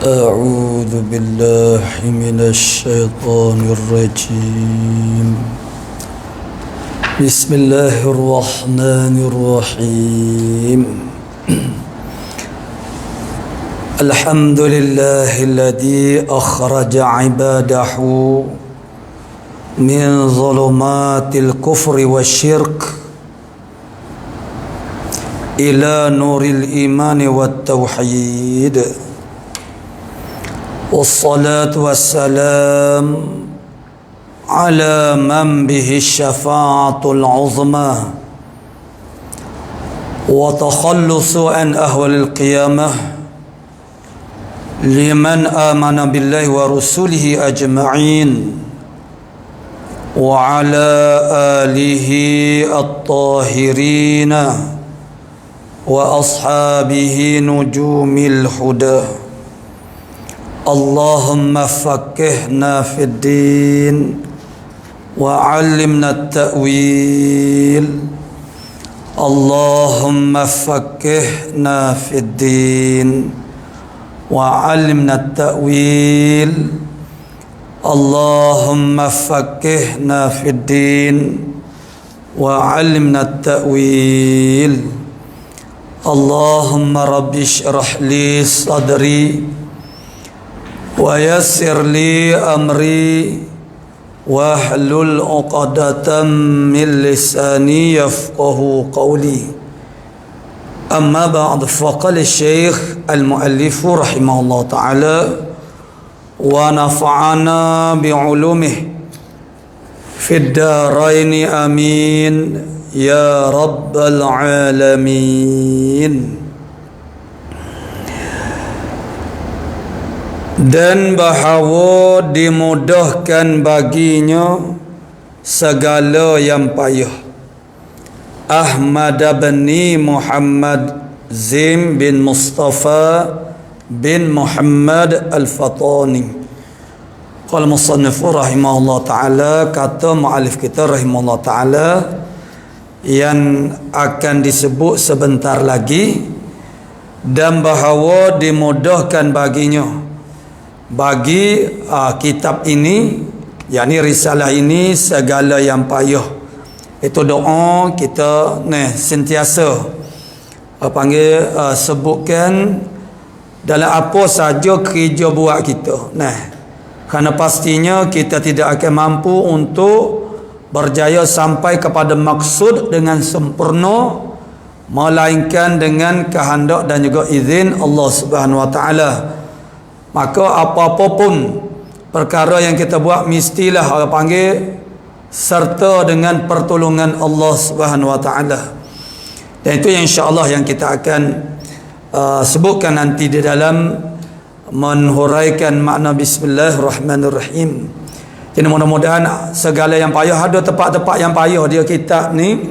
أعوذ بالله من الشيطان الرجيم. بسم الله الرحمن الرحيم. الحمد لله الذي أخرج عباده من ظلمات الكفر والشرك إلى نور الإيمان والتوحيد، والصلاة والسلام على من به الشفاعة العظمى وتخلص عن أهوال القيامة لمن آمن بالله ورسله أجمعين، وعلى آله الطاهرين وأصحابه نجوم الهدى. اللهم فقهنا في الدين وعلمنا التأويل. اللهم فقهنا في الدين وعلمنا التأويل. اللهم فقهنا في الدين وعلمنا التأويل. اللهم رب اشرح لي صدري ويسر لي أمري واحلل عقدة من لساني يفقه قولي. أما بعد، فقال الشيخ المؤلف رحمه الله تعالى ونفعنا بعلومه في الدارين آمين يا رب العالمين. Dan bahawa dimudahkan baginya segala yang payah. Ahmad bin Muhammad Zim bin Mustafa bin Muhammad Al-Fatani. Qala musannif rahimahullah ta'ala, kata mu'alif kita rahimahullah ta'ala, yang akan disebut sebentar lagi, dan bahawa dimudahkan baginya bagi kitab ini, yakni risalah ini, segala yang payah. Itu doa kita sentiasa sebutkan dalam apa saja kerja buat kita. Kerana pastinya kita tidak akan mampu untuk berjaya sampai kepada maksud dengan sempurna, melainkan dengan kehendak dan juga izin Allah Subhanahu Wa Taala. Maka apa-apa pun perkara yang kita buat mestilah serta dengan pertolongan Allah Subhanahu Wa Taala. Dan itu insya-Allah yang kita akan sebutkan nanti di dalam menhuraikan makna Bismillahirrahmanirrahim. Jadi mudah-mudahan segala yang payah, ada tempat-tempat yang payah dia kitab ni.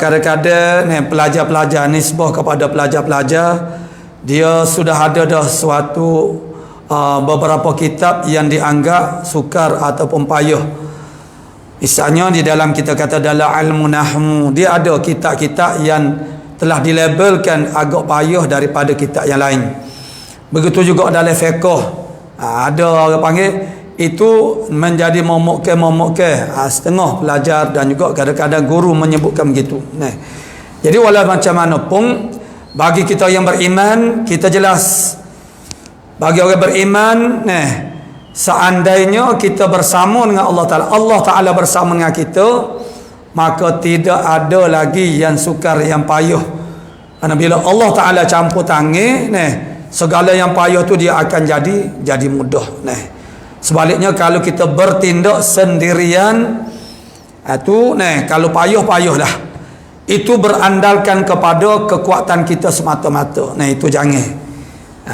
Kadang-kadang pelajar-pelajar, nisbah kepada pelajar-pelajar, dia sudah ada dah suatu beberapa kitab yang dianggap sukar ataupun payah. Misalnya di dalam kita kata dalam ilmu nahwu, dia ada kitab-kitab yang telah dilabelkan agak payah daripada kitab yang lain. Begitu juga dalam fiqh, ada orang panggil itu menjadi momok-momok setengah pelajar dan juga kadang-kadang guru menyebutkan begitu. Jadi walau macam mana pun, bagi kita yang beriman, kita jelas bagi orang beriman, seandainya kita bersama dengan Allah Ta'ala, Allah Ta'ala bersama dengan kita, maka tidak ada lagi yang sukar, yang payah. Karena bila Allah Ta'ala campur tangan, segala yang payah tu dia akan jadi mudah. Sebaliknya kalau kita bertindak sendirian, itu kalau payah-payahlah, itu berandalkan kepada kekuatan kita semata-mata. Itu jangan.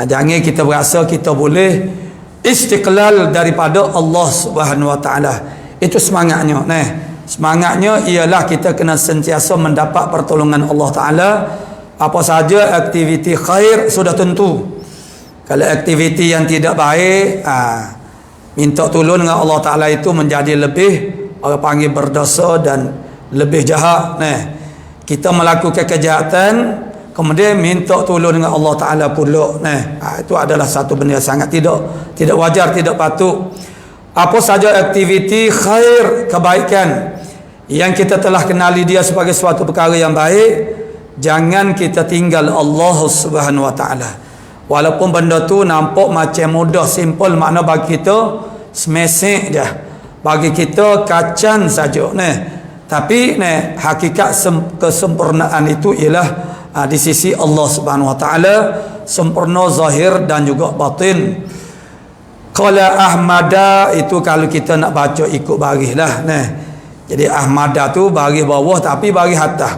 Jangan kita berasa kita boleh istiqlal daripada Allah Subhanahu Wa Taala. Itu semangatnya. Semangatnya ialah kita kena sentiasa mendapat pertolongan Allah Taala. Apa saja aktiviti khair sudah tentu. Kalau aktiviti yang tidak baik, minta tolong dengan Allah Taala itu menjadi lebih, orang panggil, berdosa dan lebih jahat. Kita melakukan kejahatan, kemudian minta tolong dengan Allah Ta'ala pula. Itu adalah satu benda sangat tidak wajar, tidak patut. Apa saja aktiviti khair, kebaikan yang kita telah kenali dia sebagai suatu perkara yang baik, jangan kita tinggal Allah Subhanahu Wa Ta'ala. Walaupun benda tu nampak macam mudah, simple, makna bagi kita semesek je, bagi kita kacan saja. Tapi hakikat kesempurnaan itu ialah di sisi Allah Subhanahu Wa Ta'ala, sempurna zahir dan juga batin. Qala Ahmada itu kalau kita nak baca ikut baris lah. Jadi Ahmada tu baris bawah tapi baris atas.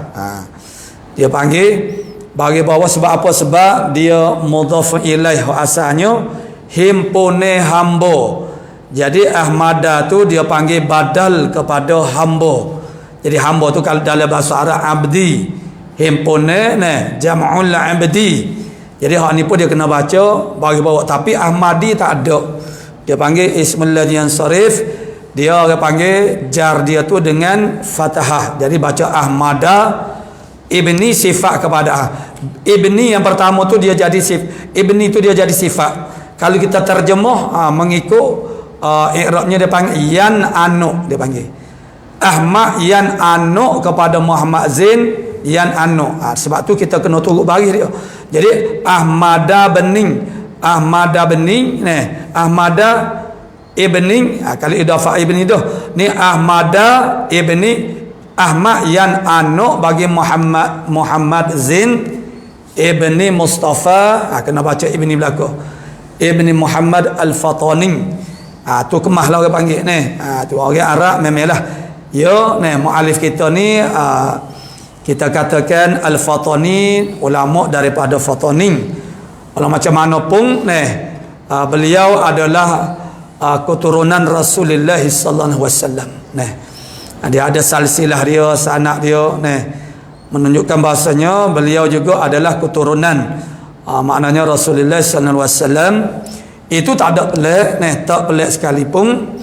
Dia panggil baris bawah sebab apa? Sebab dia mudhaf ilaih asalnya himpune hamba. Jadi Ahmada tu dia panggil badal kepada hamba. Jadi hamba tu kalau dalam bahasa Arab abdi, himpune jam'ul abdi. Jadi hak ni pun dia kena baca baris bawah, tapi Ahmadi tak ada. Dia panggil ismul ladzi yansarif. Dia orang panggil jar dia tu dengan fathah. Jadi baca Ahmada ibni sifat kepada ibni yang pertama tu dia jadi ibni tu dia jadi sifat. Kalau kita terjemah mengikut i'rabnya dia panggil yan anu, dia panggil Ahmad yan anu kepada Muhammad Zain yan anu. Sebab tu kita kena turut baris dia. Jadi Ahmada bening, Ahmada bening Ahmada ibni, kalau idafah ibni tu ni Ahmada ibni Ahmad yan anu bagi Muhammad Zain ibni Mustafa, kena baca ibni belakang, ibni Muhammad Al-Fatani. Tu kemah lah orang panggil tu orang Arab memanglah. Mu'alif kita ni kita katakan Al-Fatani, ulama daripada Fatani. Walau macam mana pun beliau adalah keturunan Rasulullah sallallahu alaihi wasallam. Dia ada silsilah dia, sanak dia menunjukkan bahasanya beliau juga adalah keturunan maknanya Rasulullah sallallahu alaihi wasallam. Itu tak ada pelik, tak pelik sekalipun,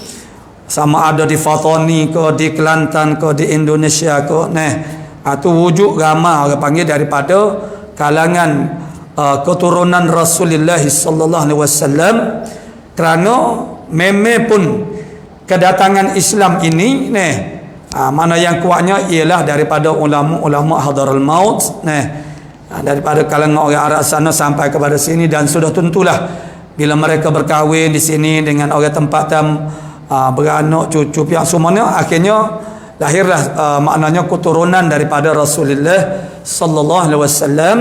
sama ada di Fatani ke, di Kelantan ke, di Indonesia ke, itu wujud ramai orang panggil daripada kalangan keturunan Rasulullah sallallahu alaihi wasallam. Kerana memang pun kedatangan Islam ini mana yang kuatnya ialah daripada ulama-ulama hadarul maut, daripada kalangan orang Arab sana sampai kepada sini. Dan sudah tentulah bila mereka berkahwin di sini dengan orang tempat beranak cucu pihak semuanya, akhirnya lahirlah maknanya keturunan daripada Rasulullah sallallahu alaihi wasallam.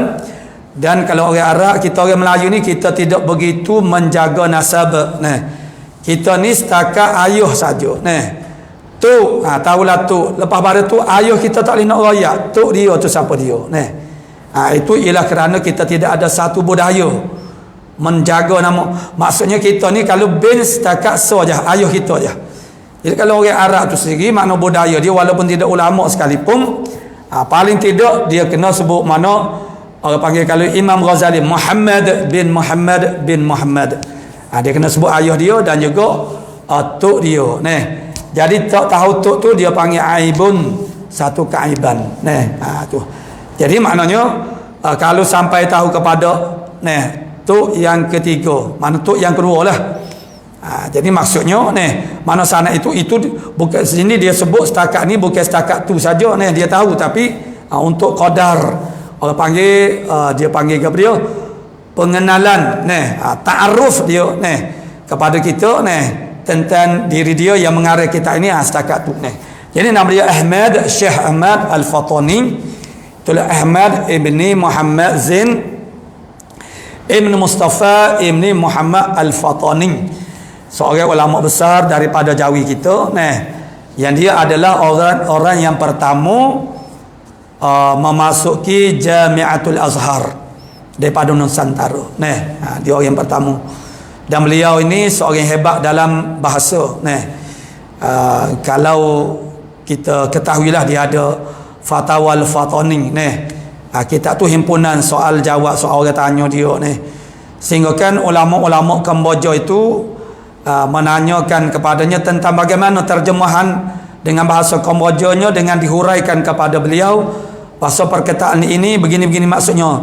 Dan kalau orang Arab, kita orang Melayu ni kita tidak begitu menjaga nasab. Kita ni setakat ayuh saja. Tu tahulah tu. Lepas pada tu ayuh kita tak boleh nak royak. Tu dia tu siapa dia. Itu ialah kerana kita tidak ada satu budaya menjaga nama. Maksudnya kita ni kalau bin setakat saja ayuh kita je. Jadi kalau orang Arab tu sendiri makna budaya dia, walaupun tidak ulama sekalipun, paling tidak dia kena sebut mana orang panggil. Kalau Imam Ghazali Muhammad bin Muhammad bin Muhammad, dia kena sebut ayah dia dan juga tok dia. Jadi tak tahu tok tu dia panggil aibun, satu keaiban. Tu. Jadi maknanya kalau sampai tahu kepada tok yang ketiga, mana tok yang kedua lah. Jadi maksudnya mana sana itu bukan sini dia sebut setakat ni, bukan setakat tu saja dia tahu, tapi untuk qadar orang panggil dia panggil kepada dia pengenalan ta'aruf dia kepada kita tentang diri dia yang mengarah kita ini setakat tu. Jadi nama dia Ahmad Syekh Ahmad Al-Fatani. Itulah Ahmad ibni Muhammad Zain ibni Mustafa ibni Muhammad Al-Fatani, seorang ulama besar daripada Jawi kita. Yang dia adalah orang yang pertama memasuki Jamiatul Azhar daripada Nusantara. Dia orang yang pertama. Dan beliau ini seorang hebat dalam bahasa. Kalau kita ketahuilah dia ada Fatwa Al-Fatani. Kita tu himpunan soal jawab, soal orang tanya dia sehingga kan ulama-ulama Kamboja itu menanyakan kepadanya tentang bagaimana terjemahan dengan bahasa Kambojanya dengan dihuraikan kepada beliau. pasal perkataan ini begini-begini maksudnya.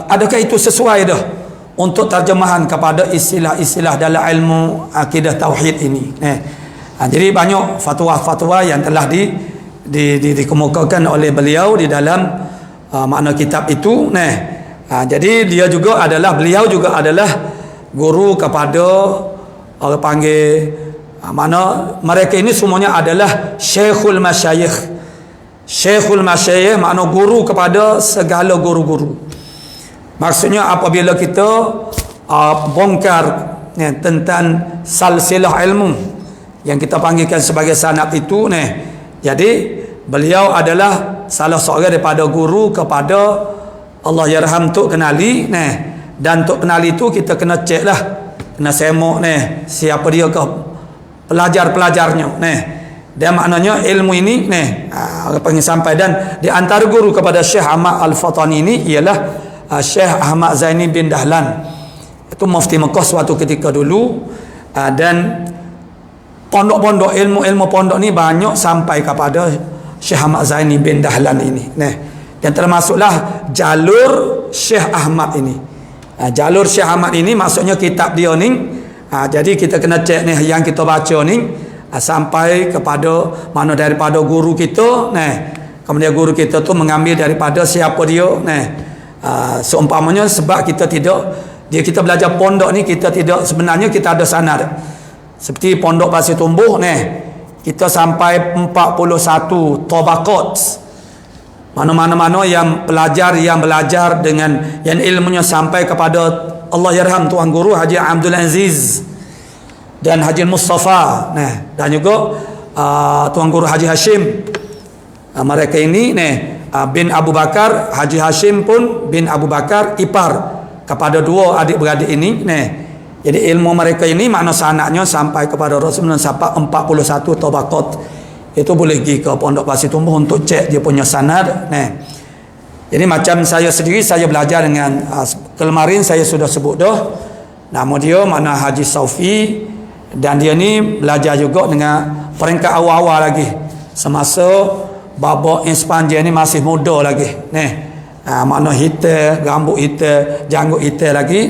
Adakah itu sesuai dah untuk terjemahan kepada istilah-istilah dalam ilmu akidah tauhid ini? Jadi banyak fatwa-fatwa yang telah dikemukakan oleh beliau di dalam makna kitab itu. Jadi beliau juga adalah guru kepada orang panggil mana mereka ini semuanya adalah Syekhul Masyayikh. Syekhul Masyayikh makna guru kepada segala guru-guru. Maksudnya apabila kita bongkar tentang salsilah ilmu yang kita panggilkan sebagai sanad itu, jadi beliau adalah salah seorang daripada guru kepada Allah yarham Tok Kenali. Dan Tok Kenali itu kita kena cek lah, kena semok siapa dia ke pelajar-pelajarnya. Dan maknanya ilmu ini orang panggil sampai, dan di antara guru kepada Syekh Ahmad Al-Fatani ini ialah Syekh Ahmad Zaini bin Dahlan. Itu mufti Mekah suatu ketika dulu. Dan pondok-pondok ilmu pondok ni banyak sampai kepada Syekh Ahmad Zaini bin Dahlan ini. Dan termasuklah jalur Syekh Ahmad ini. Jalur Syekh Ahmad ini maksudnya kitab dia ni. Jadi kita kena cek yang kita baca ni sampai kepada mana daripada guru kita. Kemudian guru kita tu mengambil daripada siapa dia. Seumpamanya sebab kita kita belajar pondok ni, kita tidak, sebenarnya kita ada sanad. Seperti pondok Pasir Tumbuh kita sampai 41 tabaqat. Mana-mana yang belajar dengan yang ilmunya sampai kepada Allah yarham Tuan Guru Haji Abdul Aziz dan Haji Mustafa, dan juga Tuan Guru Haji Hashim. Mereka ini bin Abu Bakar, Haji Hashim pun bin Abu Bakar, ipar kepada dua adik-beradik ini. Jadi ilmu mereka ini makna sanadnya sampai kepada Rasulullah sampai 41 tabaqat. Itu boleh pergi ke Pondok Pasir Tumbuh untuk cek dia punya sanad. Jadi macam saya sendiri, saya belajar dengan kemarin saya sudah sebut dah nama dia, mana Haji Saufi, dan dia ni belajar juga dengan peringkat awal-awal lagi semasa bapa Inspan dia ni masih muda lagi. Makna hitam, rambut hitam, janggut hitam lagi.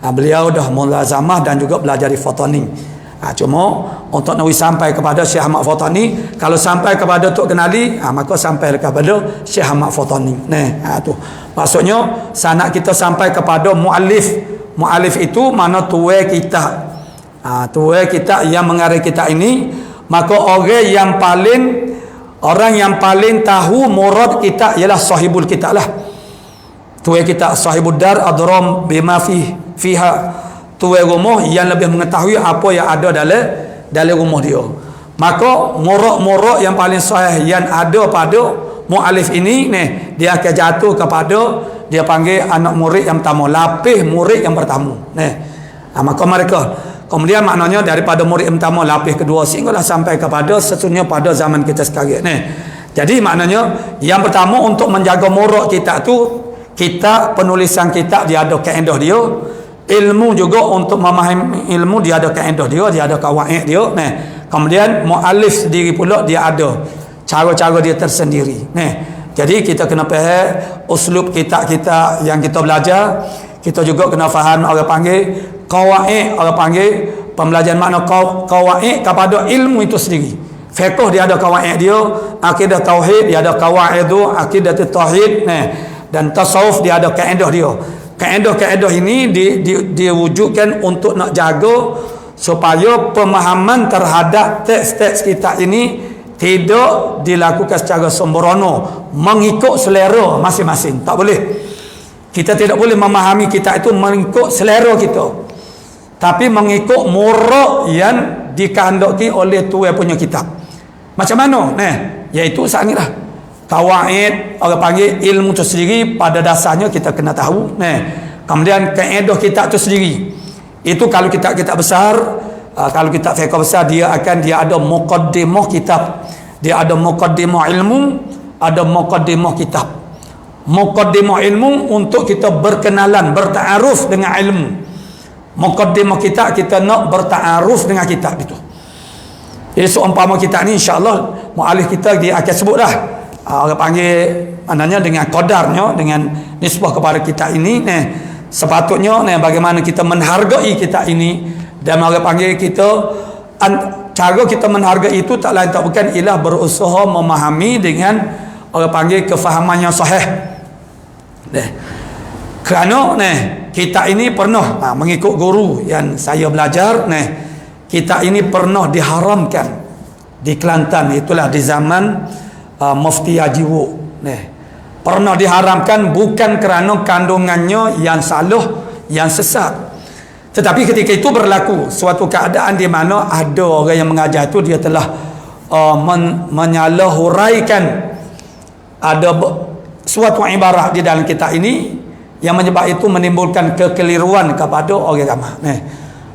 Beliau dah mulazamah dan juga belajar di Fatani. Cuma untuk nak sampai kepada Syekh Ahmad Fatani, kalau sampai kepada Tok Kenali, maka sampai kepada Syekh Ahmad Fatani. Tu maksudnya sanad kita sampai kepada muallif. Muallif itu mana tuai kita. Tuai kita yang mengarang kita ini, maka orang yang paling tahu murad kita ialah sahibul kita lah. Tuai kita sahibud dar adram bima fiha. Tuai rumah yang lebih mengetahui apa yang ada dalam rumah dia. Maka morak-morak yang paling sahih yang ada pada mu'alif ini dia akan jatuh kepada, dia panggil anak murid yang pertama, lapis murid yang pertama. Maka mereka kemudian maknanya daripada murid yang pertama, lapis kedua, sehinggalah sampai kepada sesungguhnya pada zaman kita sekarang. Jadi maknanya yang pertama untuk menjaga morak kita tu, kita penulisan kita dia ada kaedah dia. Ilmu juga untuk memahami ilmu dia ada kaedah dia ada kawaid dia. Kemudian muallif sendiri pula dia ada cara-cara dia tersendiri. Jadi kita kena faham uslub kita yang kita belajar. Kita juga kena faham orang panggil kawaid, orang panggil pembelajaran makna kawaid kepada ilmu itu sendiri. Fiqh dia ada kawaid dia, akidah tauhid dia ada kawaid tu, akidah tauhid. Dan tasawuf dia ada kaedah dia. Kaedah-kaedah ini diwujudkan untuk nak jaga supaya pemahaman terhadap teks-teks kita ini tidak dilakukan secara sembrono, mengikut selera masing-masing. Tak boleh. Kita tidak boleh memahami kita itu mengikut selera kita, tapi mengikut murak yang dikehendaki oleh tuan punya kitab. Macam mana? Iaitu sangatlah kawaid, orang panggil ilmu itu sendiri pada dasarnya kita kena tahu. Kemudian kaedah kita itu sendiri, itu kalau kita besar, kalau kita fiqh besar, dia ada muqaddimah kitab, dia ada muqaddimah ilmu, ada muqaddimah kitab. Muqaddimah ilmu untuk kita berkenalan, bertaaruf dengan ilmu. Muqaddimah kita nak bertaaruf dengan kitab itu. Jadi seumpama kita ni insya-Allah muallif kita dia akan sebut dah orang panggil maknanya dengan qadarnya, dengan nisbah kepada kita ini, sepatutnya bagaimana kita menghargai kita ini, dan orang panggil kita cara kita menghargai itu tak lain tak bukan ialah berusaha memahami dengan orang panggil kefahaman yang sahih. Kerana kita ini pernah mengikut guru yang saya belajar, kita ini pernah diharamkan di Kelantan, itulah di zaman Mufti Haji Wuk. Pernah diharamkan bukan kerana kandungannya yang salah, yang sesat, tetapi ketika itu berlaku suatu keadaan di mana ada orang yang mengajar itu dia telah menyalahuraikan ada suatu ibarat di dalam kitab ini yang menyebab itu menimbulkan kekeliruan kepada orang ramai.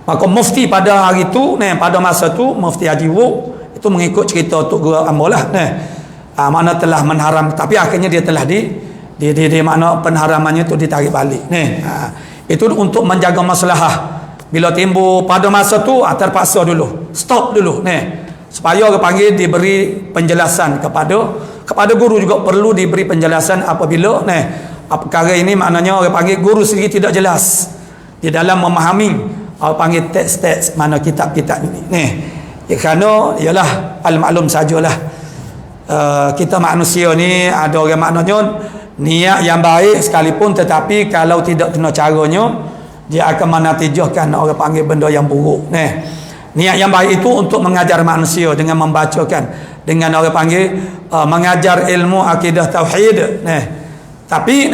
Maka mufti pada hari itu, pada masa itu Mufti Haji Wuk itu mengikut cerita Tok Guru Ambo lah, mana telah menharam, tapi akhirnya dia telah di mana pengharamannya itu ditarik balik. Itu untuk menjaga maslahah. Bila timbul pada masa tu terpaksa dulu, stop dulu, supaya orang panggil diberi penjelasan kepada guru juga perlu diberi penjelasan apabila perkara ini maknanya orang panggil guru sendiri tidak jelas di dalam memahami orang panggil teks-teks mana kitab-kitab ini. Kerana ialah al-maklum sajalah, kita manusia ni ada orang maknanya niat yang baik sekalipun, tetapi kalau tidak kena caranya dia akan menatijahkan orang panggil benda yang buruk. Niat yang baik itu untuk mengajar manusia dengan membacakan, dengan orang panggil mengajar ilmu akidah tauhid. Tapi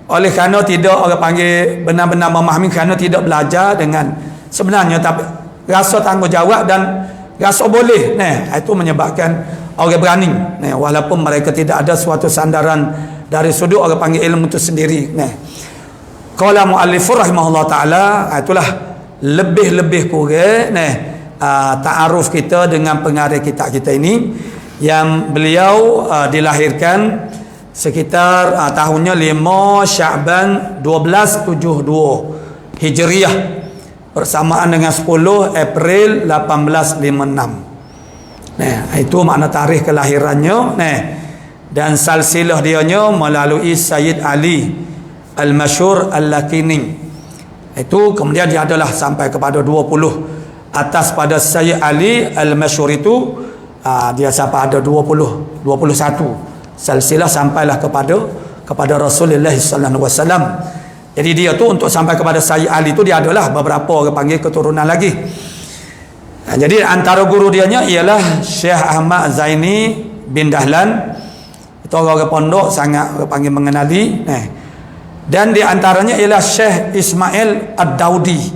oleh kerana tidak orang panggil benar-benar memahami, kerana tidak belajar dengan sebenarnya, tapi rasa tanggungjawab dan rasa boleh, itu menyebabkan orang berani, walaupun mereka tidak ada suatu sandaran dari sudut orang panggil ilmu itu sendiri. Qala muallifur rahimahullah taala, itulah lebih-lebih kurang ta'aruf kita dengan pengarang kitab kita ini, yang beliau dilahirkan sekitar tahunnya 5 Sya'ban 1272 Hijriah, bersamaan dengan 10 April 1856. Itu makna tarikh kelahirannya. Dan silsilah dianya melalui Sayyid Ali Al-Masyhur Al-Lakini. Itu kemudian dia adalah sampai kepada 20. Atas pada Sayyid Ali Al-Masyhur itu dia sampai ada 21 silsilah sampailah kepada Rasulullah sallallahu alaihi wasallam. Jadi dia tu untuk sampai kepada Sayyid Ali tu dia adalah beberapa orang panggil keturunan lagi. Jadi antara guru dianya ialah Syekh Ahmad Zaini bin Dahlan. Itu orang pondok sangat orang panggil mengenali. Dan di antaranya ialah Syekh Ismail Ad-Daudi,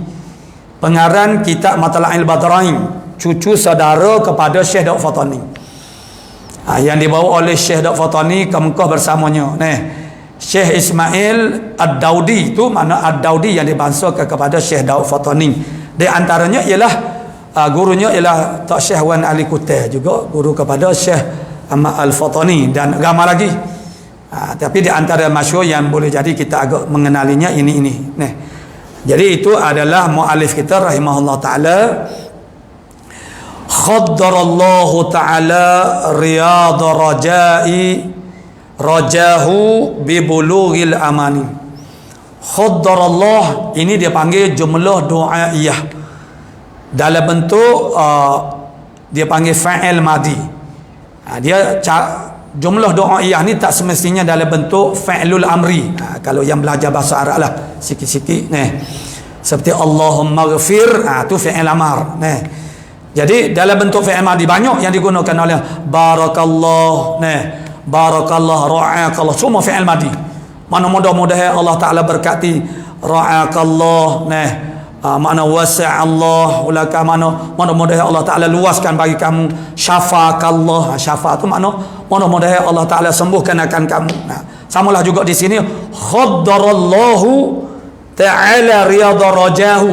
pengarang kitab Matla'il Badrain, cucu saudara kepada Syekh Daud Fatani. Yang dibawa oleh Syekh Daud Fatani ke Mekah bersamanya. Syekh Ismail Ad-Daudi itu makna Ad-Daudi yang dibangsakan kepada Syekh Daud Fatani. Di antaranya ialah gurunya ialah Tok Syekh Wan Ali Kutai, juga guru kepada Syekh Ahmad Al-Fatani, dan ramai lagi. Tapi di antara masyhur yang boleh jadi kita agak mengenalinya ini. Jadi itu adalah muallif kita rahimahullah taala. Khaddarallahu ta'ala riyadha rajahu bibulughil amani. Khaddarallah ini dia panggil jumlah du'aiyah dalam bentuk dia panggil fa'il madi. Dia jumlah du'aiyah ni tak semestinya dalam bentuk fa'ilul amri. Kalau yang belajar bahasa Arab lah sikit-sikit seperti Allahumma ghafir, tu fi'il amar. Jadi dalam bentuk fi'il madi banyak yang digunakan oleh barakallah, barakallah, ra'akallah, semua fi'il madi. Mana mudah-mudahan Allah Ta'ala berkati ra'akallah, makna wasi'allah ulaka, mana mudah-mudahan Allah Ta'ala luaskan bagi kamu, syafakallah, syafa tu makna mudah-mudahan Allah Ta'ala sembuhkan akan kamu. Samalah juga di sini khaddarallahu ta'ala riyadha rajahu,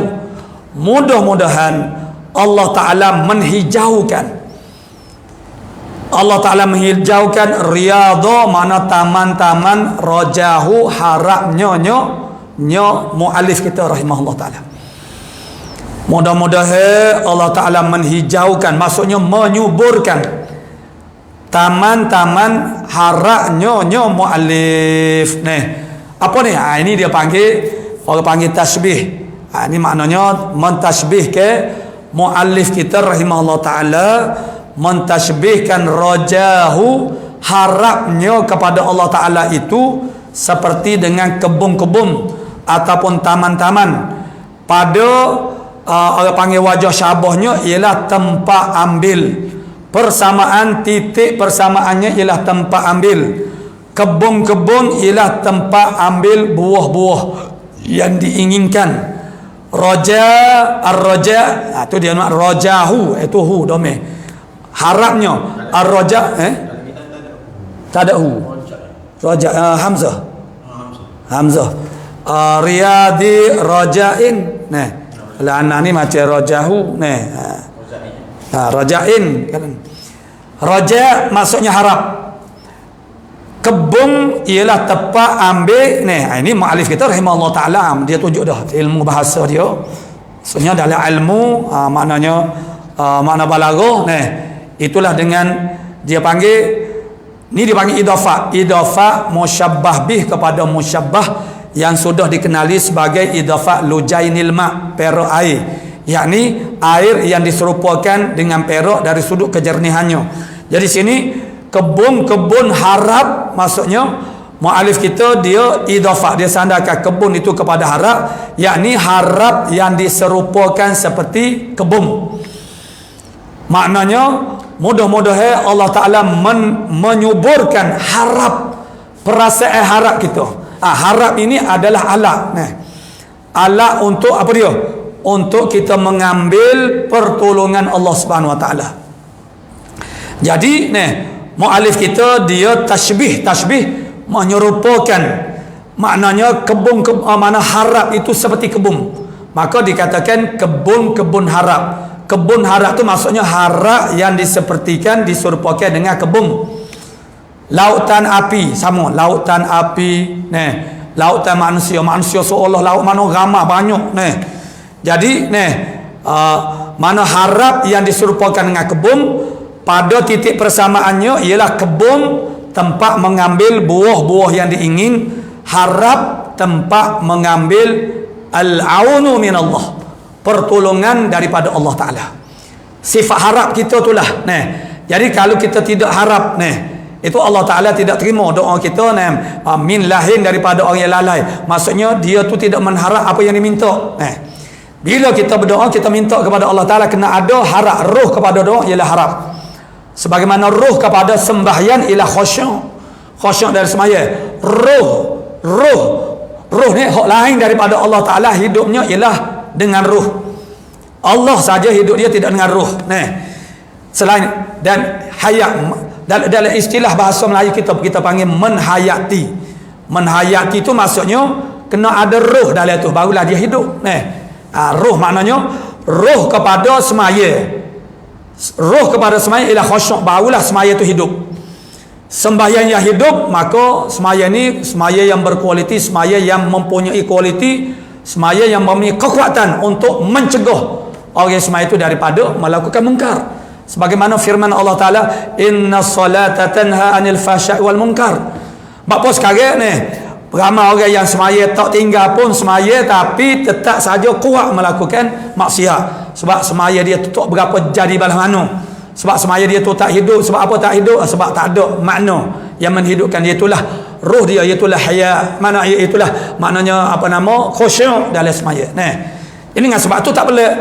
mudah-mudahan Allah Ta'ala menghijaukan, Allah Ta'ala menghijaukan riyadha mana taman-taman, rajahu harapnya muallif kita rahimahullah ta'ala. Mudah-mudahan Allah Ta'ala menghijaukan, maksudnya menyuburkan taman-taman haraknya muallif. Apa ni? Ini dia panggil, orang panggil tasbih. Ini maknanya mentasbih ke muallif kita rahimahullah taala, mentasbihkan rajahu, harapnya kepada Allah taala itu seperti dengan kebun-kebun ataupun taman-taman. Pada orang panggil wajah syabahnya ialah tempat ambil. Persamaan titik persamaannya ialah tempat ambil. Kebun-kebun ialah tempat ambil buah-buah yang diinginkan. Raja, ar-raja, itu dia nak rajahu, itu hu domeh. Harapnya ar-raja tak ada hu. Raja hamzah. Hamzah. Riyadi rajain. Lana ni macam rajahu. Rajain kan. Raja maksudnya harap. Kebun ialah tempat ambil. Ini muallif kita rahimahullah taala, dia tunjuk dah ilmu bahasa dia. Maksudnya dalam ilmu maknanya makna balaghah. Itulah dengan dia panggil, ni dipanggil idafah. Idafah musyabbah bih kepada musyabbah yang sudah dikenali sebagai idafah lujainil ma', perak air, yakni air yang diserupakan dengan perak dari sudut kejernihannya. Jadi sini kebun-kebun harap, maksudnya muallif kita dia idafah, dia sandarkan kebun itu kepada harap, yakni harap yang diserupakan seperti kebun. Maknanya mudah-mudahan Allah Ta'ala menyuburkan harap, perasaan harap kita. Harap ini adalah alat. Alat untuk apa dia? Untuk kita mengambil pertolongan Allah Subhanahu Wa Ta'ala. Jadi muallif kita dia tasbih menyerupakan, maknanya mana harap itu seperti kebun. Maka dikatakan kebun-kebun harap. Kebun harap itu maksudnya harap yang disepertikan, diserupakan dengan kebun. Lautan api sama, lautan api, lautan manusia seolah laut mana ramah banyak. Jadi mana harap yang diserupakan dengan kebun, pada titik persamaannya ialah kebun tempat mengambil buah-buah yang diingin, harap tempat mengambil al-aunu minallah, pertolongan daripada Allah Ta'ala. Sifat harap kita itulah. Jadi kalau kita tidak harap, itu Allah Ta'ala tidak terima doa kita. Min lahin, daripada orang yang lalai. Maksudnya dia tu tidak mengharap apa yang diminta. Bila kita berdoa, kita minta kepada Allah Ta'ala, kena ada harap. Roh kepada doa ialah harap. Sebagaimana roh kepada sembahyang ialah khusyuk dari semaya. Roh ni hak lain daripada Allah Ta'ala, hidupnya ialah dengan roh. Allah saja hidup dia tidak dengan roh. Selain dan hayat, dalam istilah bahasa Melayu kita panggil menhayati. Menhayati itu maksudnya kena ada roh dalam itu, barulah dia hidup. Roh maknanya roh kepada semaya. Roh kepada semaya ialah khusyuk, barulah semaya itu hidup. Sembahyang yang hidup, maka semaya ni semaya yang berkualiti, semaya yang mempunyai kualiti, semaya yang mempunyai kekuatan untuk mencegah orang semaya itu daripada melakukan mungkar. Sebagaimana firman Allah Ta'ala, inna salata tanha anil fahsya'i wal munkar. Bapa sekarang ni ramai orang yang semaya tak tinggal pun semaya, tapi tetap saja kuat melakukan maksiat. Sebab semaya dia tu tak berapa jadi balas mana. Sebab semaya dia tu tak hidup. Sebab apa tak hidup? Sebab tak ada makna yang menghidupkan dia, itulah roh dia, itulah hayat. Mana itulah maknanya khusyuk dalam semaya. Ini dengan sebab tu tak boleh,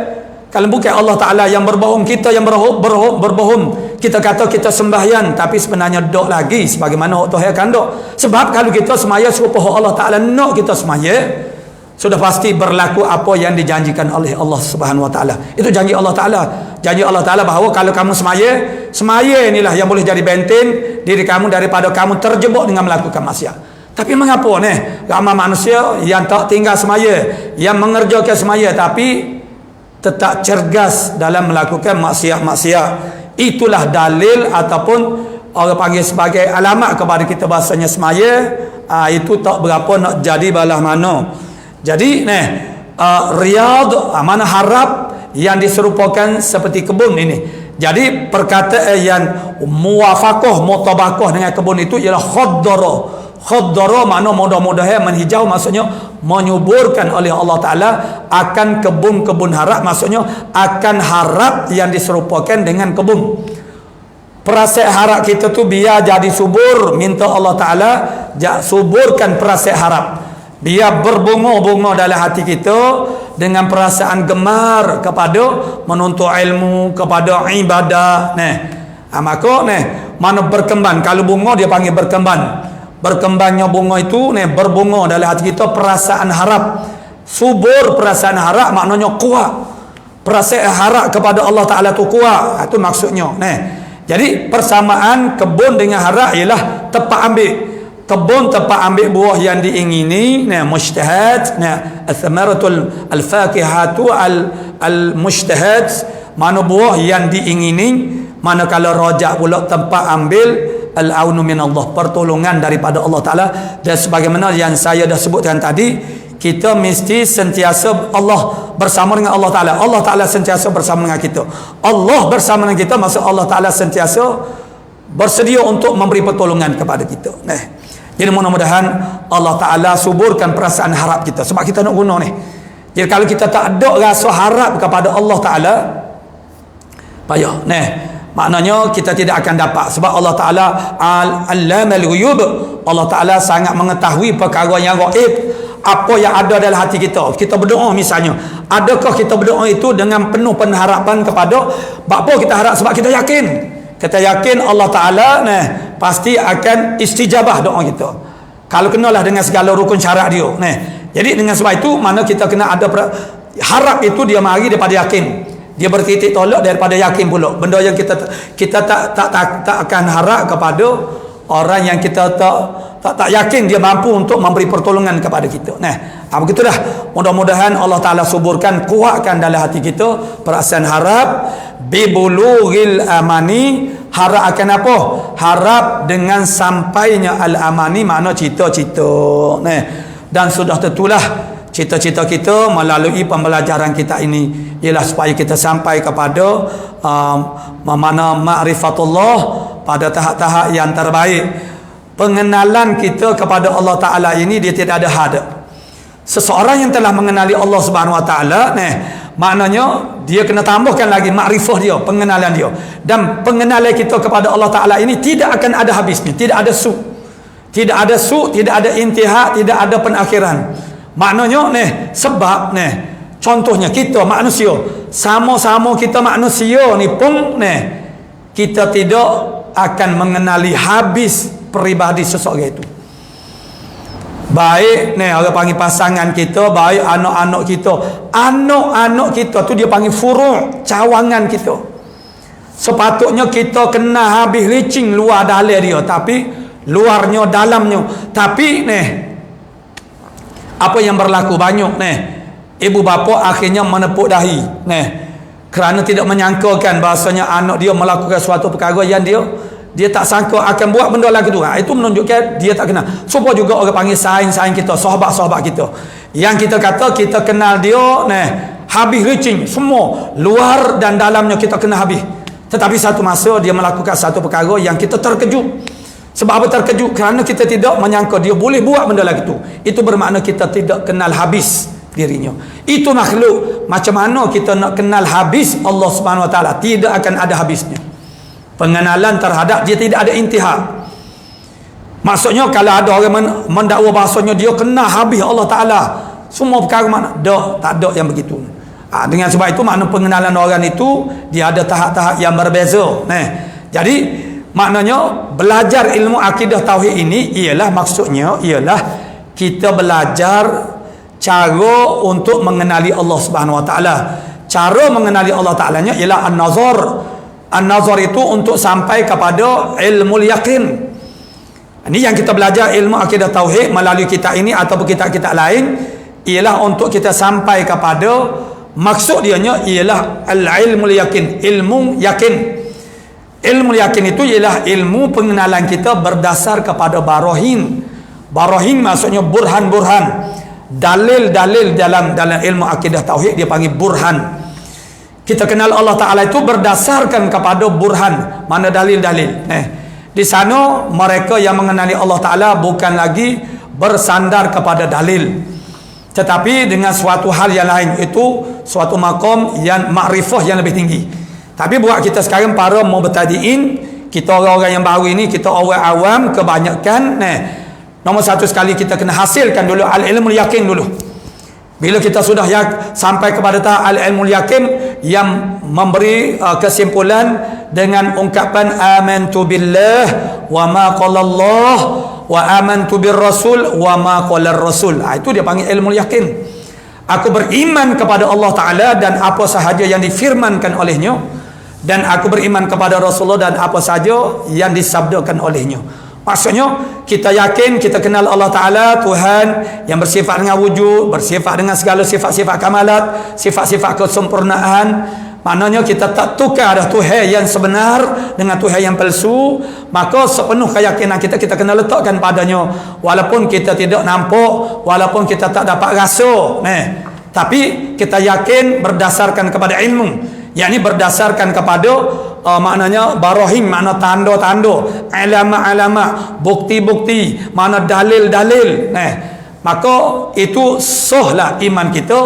kalau bukan Allah Ta'ala yang berbohong, kita yang berbohong. Kita kata kita sembahyang, tapi sebenarnya dok lagi sebagaimana Tuhan kan dok. Sebab kalau kita semaya serupa Allah Ta'ala nak kita semaya, sudah pasti berlaku apa yang dijanjikan oleh Allah Subhanahu Wa Ta'ala. Itu janji Allah Ta'ala. Janji Allah Ta'ala bahawa kalau kamu semaya inilah yang boleh jadi benteng diri kamu daripada kamu terjebak dengan melakukan maksiat. Tapi mengapa ramai manusia yang tak tinggal semaya, yang mengerjakan semaya tapi tetap cergas dalam melakukan maksiat-maksiat. Itulah dalil ataupun orang panggil sebagai alamat kepada kita bahasanya semaya itu tak berapa nak jadi balah mana. Jadi riyad, mana harap yang diserupakan seperti kebun ini. Jadi perkataan yang muwafaqah mutabaqah dengan kebun itu ialah khaddara. Khaddara makna mudah-mudahan menghijau, maksudnya menyuburkan oleh Allah Ta'ala akan kebun-kebun harap, maksudnya akan harap yang diserupakan dengan kebun. Perasaan harap kita tu biar jadi subur, minta Allah Ta'ala suburkan perasaan harap, biar berbunga-bunga dalam hati kita dengan perasaan gemar kepada menuntut ilmu, kepada ibadah. Maka mana berkembang, kalau bunga dia panggil berkembang. Berkembangnya bunga itu berbunga dalam hati kita perasaan harap, subur perasaan harap, maknanya kuat. Perasaan harap kepada Allah Ta'ala tu kuat, itu maksudnya. Jadi persamaan kebun dengan harap ialah tepat ambil. Kebun tepat ambil buah yang diingini, mujtahad, al-thamaratul al-fakihatu al-mujtahad, mana buah yang diingini, manakala rajak pula tempat ambil al-aunu min Allah, pertolongan daripada Allah Ta'ala. Dan sebagaimana yang saya dah sebutkan tadi, kita mesti sentiasa Allah bersama dengan Allah Ta'ala. Allah Ta'ala sentiasa bersama dengan kita. Allah bersama dengan kita, maksud Allah Ta'ala sentiasa bersedia untuk memberi pertolongan kepada kita. Jadi mudah-mudahan Allah Ta'ala suburkan perasaan harap kita, sebab kita nak guna ni. Jadi kalau kita tak ada rasa harap kepada Allah Ta'ala, payah. Maknanya kita tidak akan dapat, sebab Allah Ta'ala al-allamal ghuyub. Allah Ta'ala sangat mengetahui perkara yang gaib, apa yang ada dalam hati kita. Kita berdoa misalnya, adakah kita berdoa itu dengan penuh pengharapan kepada apa kita harap? Sebab kita yakin Allah Ta'ala pasti akan istijabah doa kita, kalau kenalah dengan segala rukun syarat dia. Jadi dengan sebab itu, mana kita kena ada harap itu dia mari daripada yakin. Dia bertitik tolak daripada yakin pula. Benda yang kita tak akan harap kepada orang yang kita tak yakin dia mampu untuk memberi pertolongan kepada kita. Begitulah. Mudah-mudahan Allah Ta'ala suburkan, kuatkan dalam hati kita perasaan harap. Bibulughil amani, harap akan apa? Harap dengan sampainya al-amani, makna cita-cita. Dan sudah tentulah cita-cita kita melalui pembelajaran kita ini ialah supaya kita sampai kepada mana ma'rifatullah pada tahap-tahap yang terbaik. Pengenalan kita kepada Allah Ta'ala ini dia tidak ada had. Seseorang yang telah mengenali Allah Subhanahu Wa Ta'ala, maknanya dia kena tambahkan lagi makrifah dia, pengenalan dia. Dan pengenalan kita kepada Allah Ta'ala ini tidak akan ada habisnya, tidak ada tidak ada intihak, tidak ada penakhiran. Maknanya sebab contohnya kita manusia, sama-sama kita manusia ni pun kita tidak akan mengenali habis peribadi seseorang itu. Baik orang panggil pasangan kita, baik anak-anak kita tu dia panggil furu', cawangan kita. Sepatutnya kita kena habis licin luar dalam dia, tapi luarnya dalamnya. Tapi apa yang berlaku banyak ibu bapa akhirnya menepuk dahi kerana tidak menyangkakan bahasanya anak dia melakukan suatu perkara yang dia tak sangka akan buat benda lagi tu. Itu menunjukkan dia tak kenal. Supaya juga orang panggil saing-saing kita, sahabat-sahabat kita, yang kita kata kita kenal dia habis licin semua, luar dan dalamnya kita kena habis. Tetapi satu masa dia melakukan satu perkara yang kita terkejut. Sebab apa terkejut? Kerana kita tidak menyangka dia boleh buat benda lagi tu. Itu bermakna kita tidak kenal habis dirinya. Itu makhluk. Macam mana kita nak kenal habis Allah Subhanahu Wa Taala? Tidak akan ada habisnya. Pengenalan terhadap dia tidak ada intihak. Maksudnya kalau ada orang mendakwa bahasanya dia kena habis Allah Ta'ala semua perkara, mana? Tak ada yang begitu. Dengan sebab itu makna pengenalan orang itu dia ada tahap-tahap yang berbeza. Jadi maknanya belajar ilmu akidah tauhid ini maksudnya ialah kita belajar cara untuk mengenali Allah Subhanahu Wa Ta'ala. Cara mengenali Allah Ta'alanya ialah an-nazar. An-nazar itu untuk sampai kepada ilmu yakin. Ini yang kita belajar ilmu akidah tauhid melalui kitab ini ataupun kitab-kitab lain, ialah untuk kita sampai kepada maksud dianya ialah al-ilmu yakin, ilmu yakin. Ilmu yakin itu ialah ilmu pengenalan kita berdasar kepada barahin. Barahin maksudnya burhan-burhan, dalil-dalil dalam ilmu akidah tauhid dia panggil burhan. Kita kenal Allah Ta'ala itu berdasarkan kepada burhan, mana dalil-dalil. Di sana mereka yang mengenali Allah Ta'ala bukan lagi bersandar kepada dalil, tetapi dengan suatu hal yang lain, itu suatu makom yang makrifah yang lebih tinggi. Tapi buat kita sekarang para mubtadi'in, kita orang-orang yang baru ini, kita orang awam kebanyakan, nomor satu sekali kita kena hasilkan dulu al-ilmul yakin dulu. Bila kita sudah sampai kepada tahap al-ilmul yakin yang memberi kesimpulan dengan ungkapan amantu billah wa ma qala Allah wa amantu bir rasul wa ma qala rasul, itu dia panggil ilmul yakin. Aku beriman kepada Allah Ta'ala dan apa sahaja yang difirmankan olehnya, dan aku beriman kepada Rasulullah dan apa sahaja yang disabdakan olehnya. Maksudnya kita yakin, kita kenal Allah Ta'ala, Tuhan yang bersifat dengan wujud, bersifat dengan segala sifat-sifat kamalat, sifat-sifat kesempurnaan. Maknanya kita tak tukar ada Tuhan yang sebenar dengan Tuhan yang palsu. Maka sepenuh keyakinan kita kena letakkan padanya, walaupun kita tidak nampak, walaupun kita tak dapat rasa, tapi kita yakin berdasarkan kepada ilmu, yakni berdasarkan kepada maknanya barahim, makna tanda-tanda, alama-alama, bukti-bukti, makna dalil-dalil. Maka itu sahlah iman kita.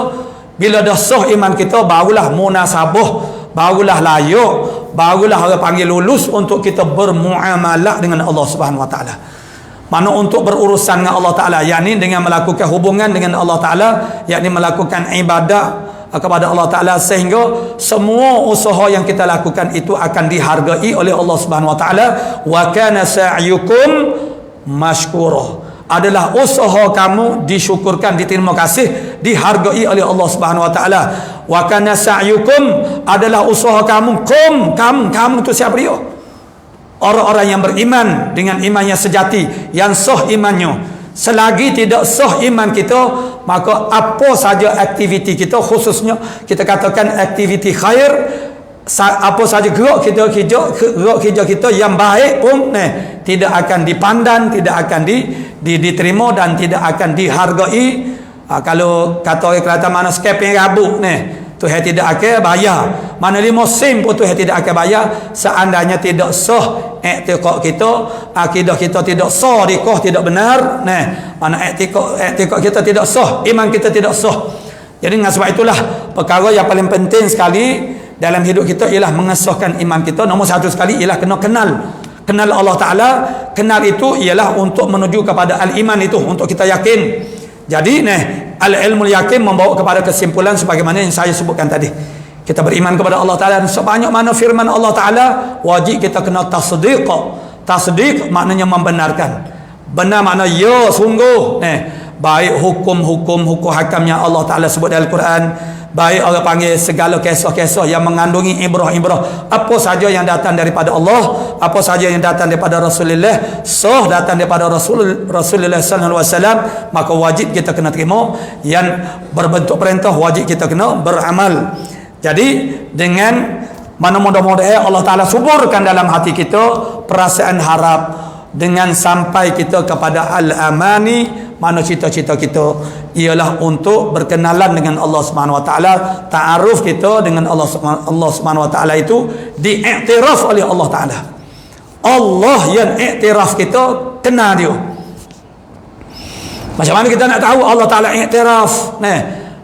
Bila dah sah iman kita, barulah munasabah, barulah layak, barulah orang panggil lulus untuk kita bermuamalah dengan Allah Subhanahu Wa Taala. Mana untuk berurusan dengan Allah Taala, yakni dengan melakukan hubungan dengan Allah Taala, yakni melakukan ibadah kepada Allah Ta'ala, sehingga semua usaha yang kita lakukan itu akan dihargai oleh Allah Subhanahu Wa Ta'ala. Wa kana sa'yukum mashkura, adalah usaha kamu disyukurkan, diterima kasih, dihargai oleh Allah Subhanahu Wa Ta'ala. Wa kana sa'yukum, adalah usaha kamu, kamu itu siapa dia? Orang-orang yang beriman dengan iman yang sejati, yang sah imannya. Selagi tidak sah iman kita, maka apa saja aktiviti kita, khususnya kita katakan aktiviti khair, apa saja gerak kerja kita yang baik pun tidak akan dipandang, tidak akan diterima dan tidak akan dihargai. Kalau kata orang Kelantan, mana skeping rabuk Tuhan tidak akan bayar, mana 5 sen pun Tuhan tidak akan bayar. Seandainya tidak sah i'tiqad kita, akidah kita tidak sah, rikah tidak benar, mana i'tiqad kita tidak sah, iman kita tidak sah. Jadi dengan sebab itulah perkara yang paling penting sekali dalam hidup kita ialah mengesahkan iman kita. Nombor satu sekali ialah kena kenal Allah Ta'ala. Kenal itu ialah untuk menuju kepada al-iman itu, untuk kita yakin. Jadi al-ilmul yakin membawa kepada kesimpulan sebagaimana yang saya sebutkan tadi. Kita beriman kepada Allah Ta'ala, dan sebanyak mana firman Allah Ta'ala, wajib kita kena tasdiq. Tasdiq maknanya membenarkan. Benar makna ya, sungguh. Baik hukum hakam yang Allah Ta'ala sebut dalam Al-Quran, baik orang panggil segala kisah-kisah yang mengandungi ibrah-ibrah, apa saja yang datang daripada Allah, apa saja yang datang daripada Rasulullah, datang daripada Rasulullah sallallahu alaihi wasallam, maka wajib kita kena terima. Yang berbentuk perintah, wajib kita kena beramal. Jadi dengan mana mudah-mudahan Allah Ta'ala suburkan dalam hati kita perasaan harap, dengan sampai kita kepada al-amani, mana cita-cita kita ialah untuk berkenalan dengan Allah Subhanahu Wa Taala. Ta'aruf kita dengan Allah Subhanahu Wa Taala itu diiktiraf oleh Allah Taala. Allah yang iktiraf kita, kenal dia. Macam mana kita nak tahu Allah Taala iktiraf?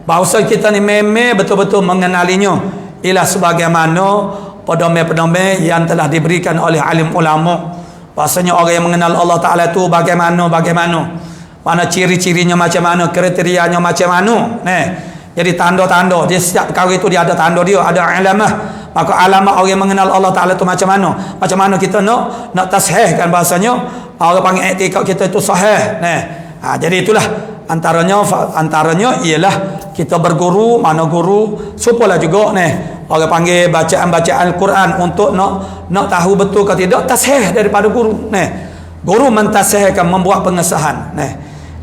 Bahasa kita ni memang betul-betul mengenalinya, ialah sebagaimana pedoman-pedoman yang telah diberikan oleh alim ulama. Bahasanya orang yang mengenal Allah Ta'ala itu bagaimana, mana ciri-cirinya macam mana, kriterianya macam mana. Jadi tanda-tanda dia, setiap perkara itu dia ada tanda dia, ada alamah. Maka alamah orang yang mengenal Allah Ta'ala itu macam mana kita nak tashihkan bahasanya, orang panggil i'tiqad kita itu sahih. Jadi itulah antaranya ialah kita berguru, mana guru supalah juga orang panggil bacaan-bacaan Al-Quran untuk nak tahu betul ke tidak, tasihih daripada guru. Guru mentasihihkan, membuat pengesahan.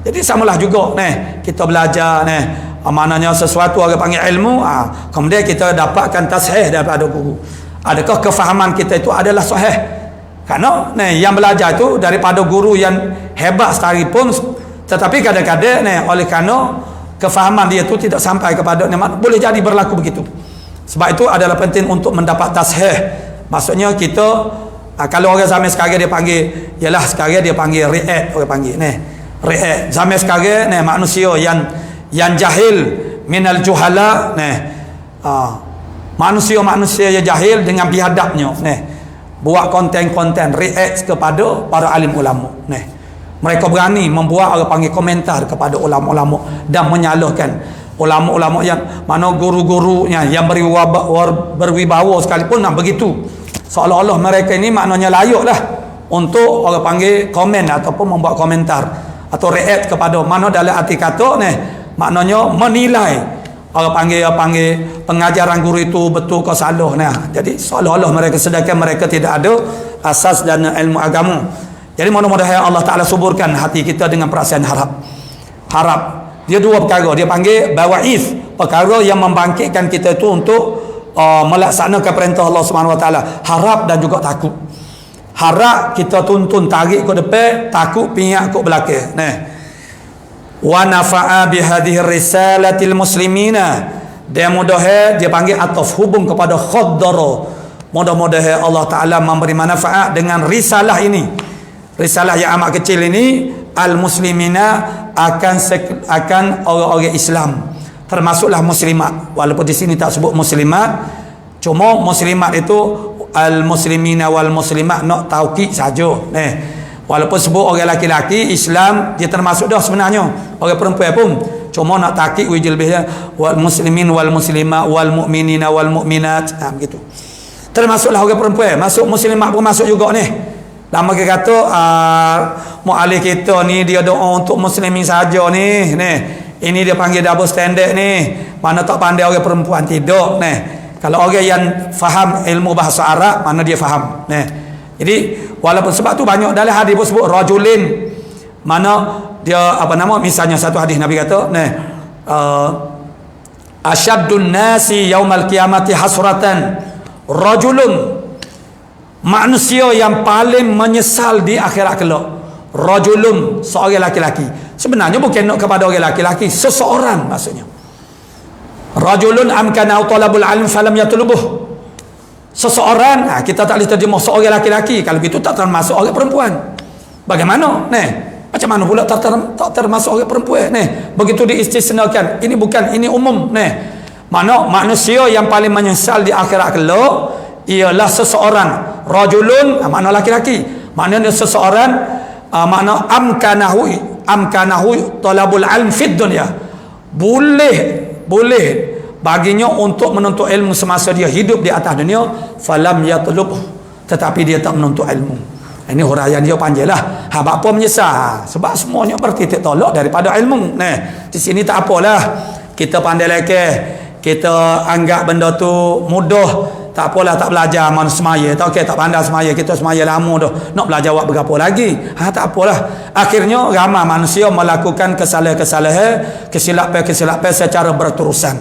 Jadi samalah juga kita belajar maknanya sesuatu orang panggil ilmu, kemudian kita dapatkan tasihih daripada guru. Adakah kefahaman kita itu adalah sahih? Karena yang belajar itu daripada guru yang hebat sekalipun, tetapi kadang-kadang oleh kerana kefahaman dia itu tidak sampai kepada boleh jadi berlaku begitu. Sebab itu adalah penting untuk mendapat tasheh. Maksudnya kita kalau orang zaman sekarang dia panggil, ialah sekarang dia panggil ri'at, orang panggil ni ri'at. Zaman sekarang ni manusia yang jahil minal juhala ni, manusia-manusia yang jahil dengan biadabnya ni, buat konten-konten react kepada para alim ulama ni. Mereka berani membuat orang panggil komentar kepada ulama-ulama dan menyalahkan ulama-ulama yang mana guru-gurunya yang berwibawa sekalipun nak begitu, seolah-olah mereka ini maknanya layak lah untuk orang panggil komen ataupun membuat komentar atau react kepada mana dalam arti kata ni maknanya menilai orang panggil pengajaran guru itu betul ke salah. Nah, jadi seolah-olah mereka, sedangkan mereka tidak ada asas dan ilmu agama. Jadi mudah-mudahan Allah Ta'ala suburkan hati kita dengan perasaan harap. Dia dua perkara, dia panggil bawa'if, perkara yang membangkitkan kita itu untuk melaksanakan perintah Allah Subhanahu Wa Ta'ala. Harap dan juga takut. Harap kita tuntun tarik ke depan, takut pihak ke belakang. Nah, wa nafa'a bihadhihi risalatil muslimina, dia mudah dia panggil ataf hubung kepada khaddara. Mudah-mudahan Allah Ta'ala memberi manfaat dengan risalah ini, risalah yang amat kecil ini, al muslimina, akan orang-orang Islam, termasuklah muslimat. Walaupun di sini tak sebut muslimat, cuma muslimat itu al muslimina wal muslimat nak taukid saja. Walaupun sebut orang laki-laki Islam, dia termasuk dah sebenarnya orang perempuan pun, cuma nak takkid wijil lebihnya wal muslimin wal muslimat wal mu'minina wal mu'minat, begitu. Termasuklah orang perempuan, masuk muslimat pun masuk juga ni. Lama kita kata mu'alif kita ni dia doa untuk muslimin saja ni. Ini dia panggil double standard ni. Mana tak pandai orang perempuan, tidak. Kalau orang yang faham ilmu bahasa Arab, mana dia faham. Jadi walaupun sebab tu banyak dalam hadis pun sebut rajulin, mana dia apa nama, misalnya satu hadis Nabi kata asyaddun nasi yaumal qiyamati hasratan rajulun, manusia yang paling menyesal di akhirat kelak, rajulun, seorang laki-laki. Sebenarnya bukan nak kepada orang laki-laki, seseorang maksudnya. Rajulun amkana talabul ilm falam yatlubuh, seseorang, kita tak boleh terjemah seorang laki-laki, kalau begitu tak termasuk orang perempuan. Bagaimana? Macam mana pula tak termasuk orang perempuan? Begitu diistisnakan. Ini bukan, ini umum. Mana manusia yang paling menyesal di akhirat kelak ialah seseorang. Rajulun, makna laki-laki. Maknanya seseorang, makna amkanahu talabul ilm fid dunya. Boleh baginya untuk menuntut ilmu semasa dia hidup di atas dunia, falam yatlub, tetapi dia tak menuntut ilmu. Ini huraian dia panjang lah. Apa menyesal? Sebab semuanya bertitik tolak daripada ilmu. Di sini tak apalah, kita pandai lekeh, kita anggap benda tu mudah, tak apalah, tak belajar mana semaya, tak okey, tak pandai semaya, kita semaya lama dah, nak belajar buat berapa lagi, tak apalah. Akhirnya ramai manusia melakukan kesalahan-kesalahan, kesilapan-kesilapan secara berterusan.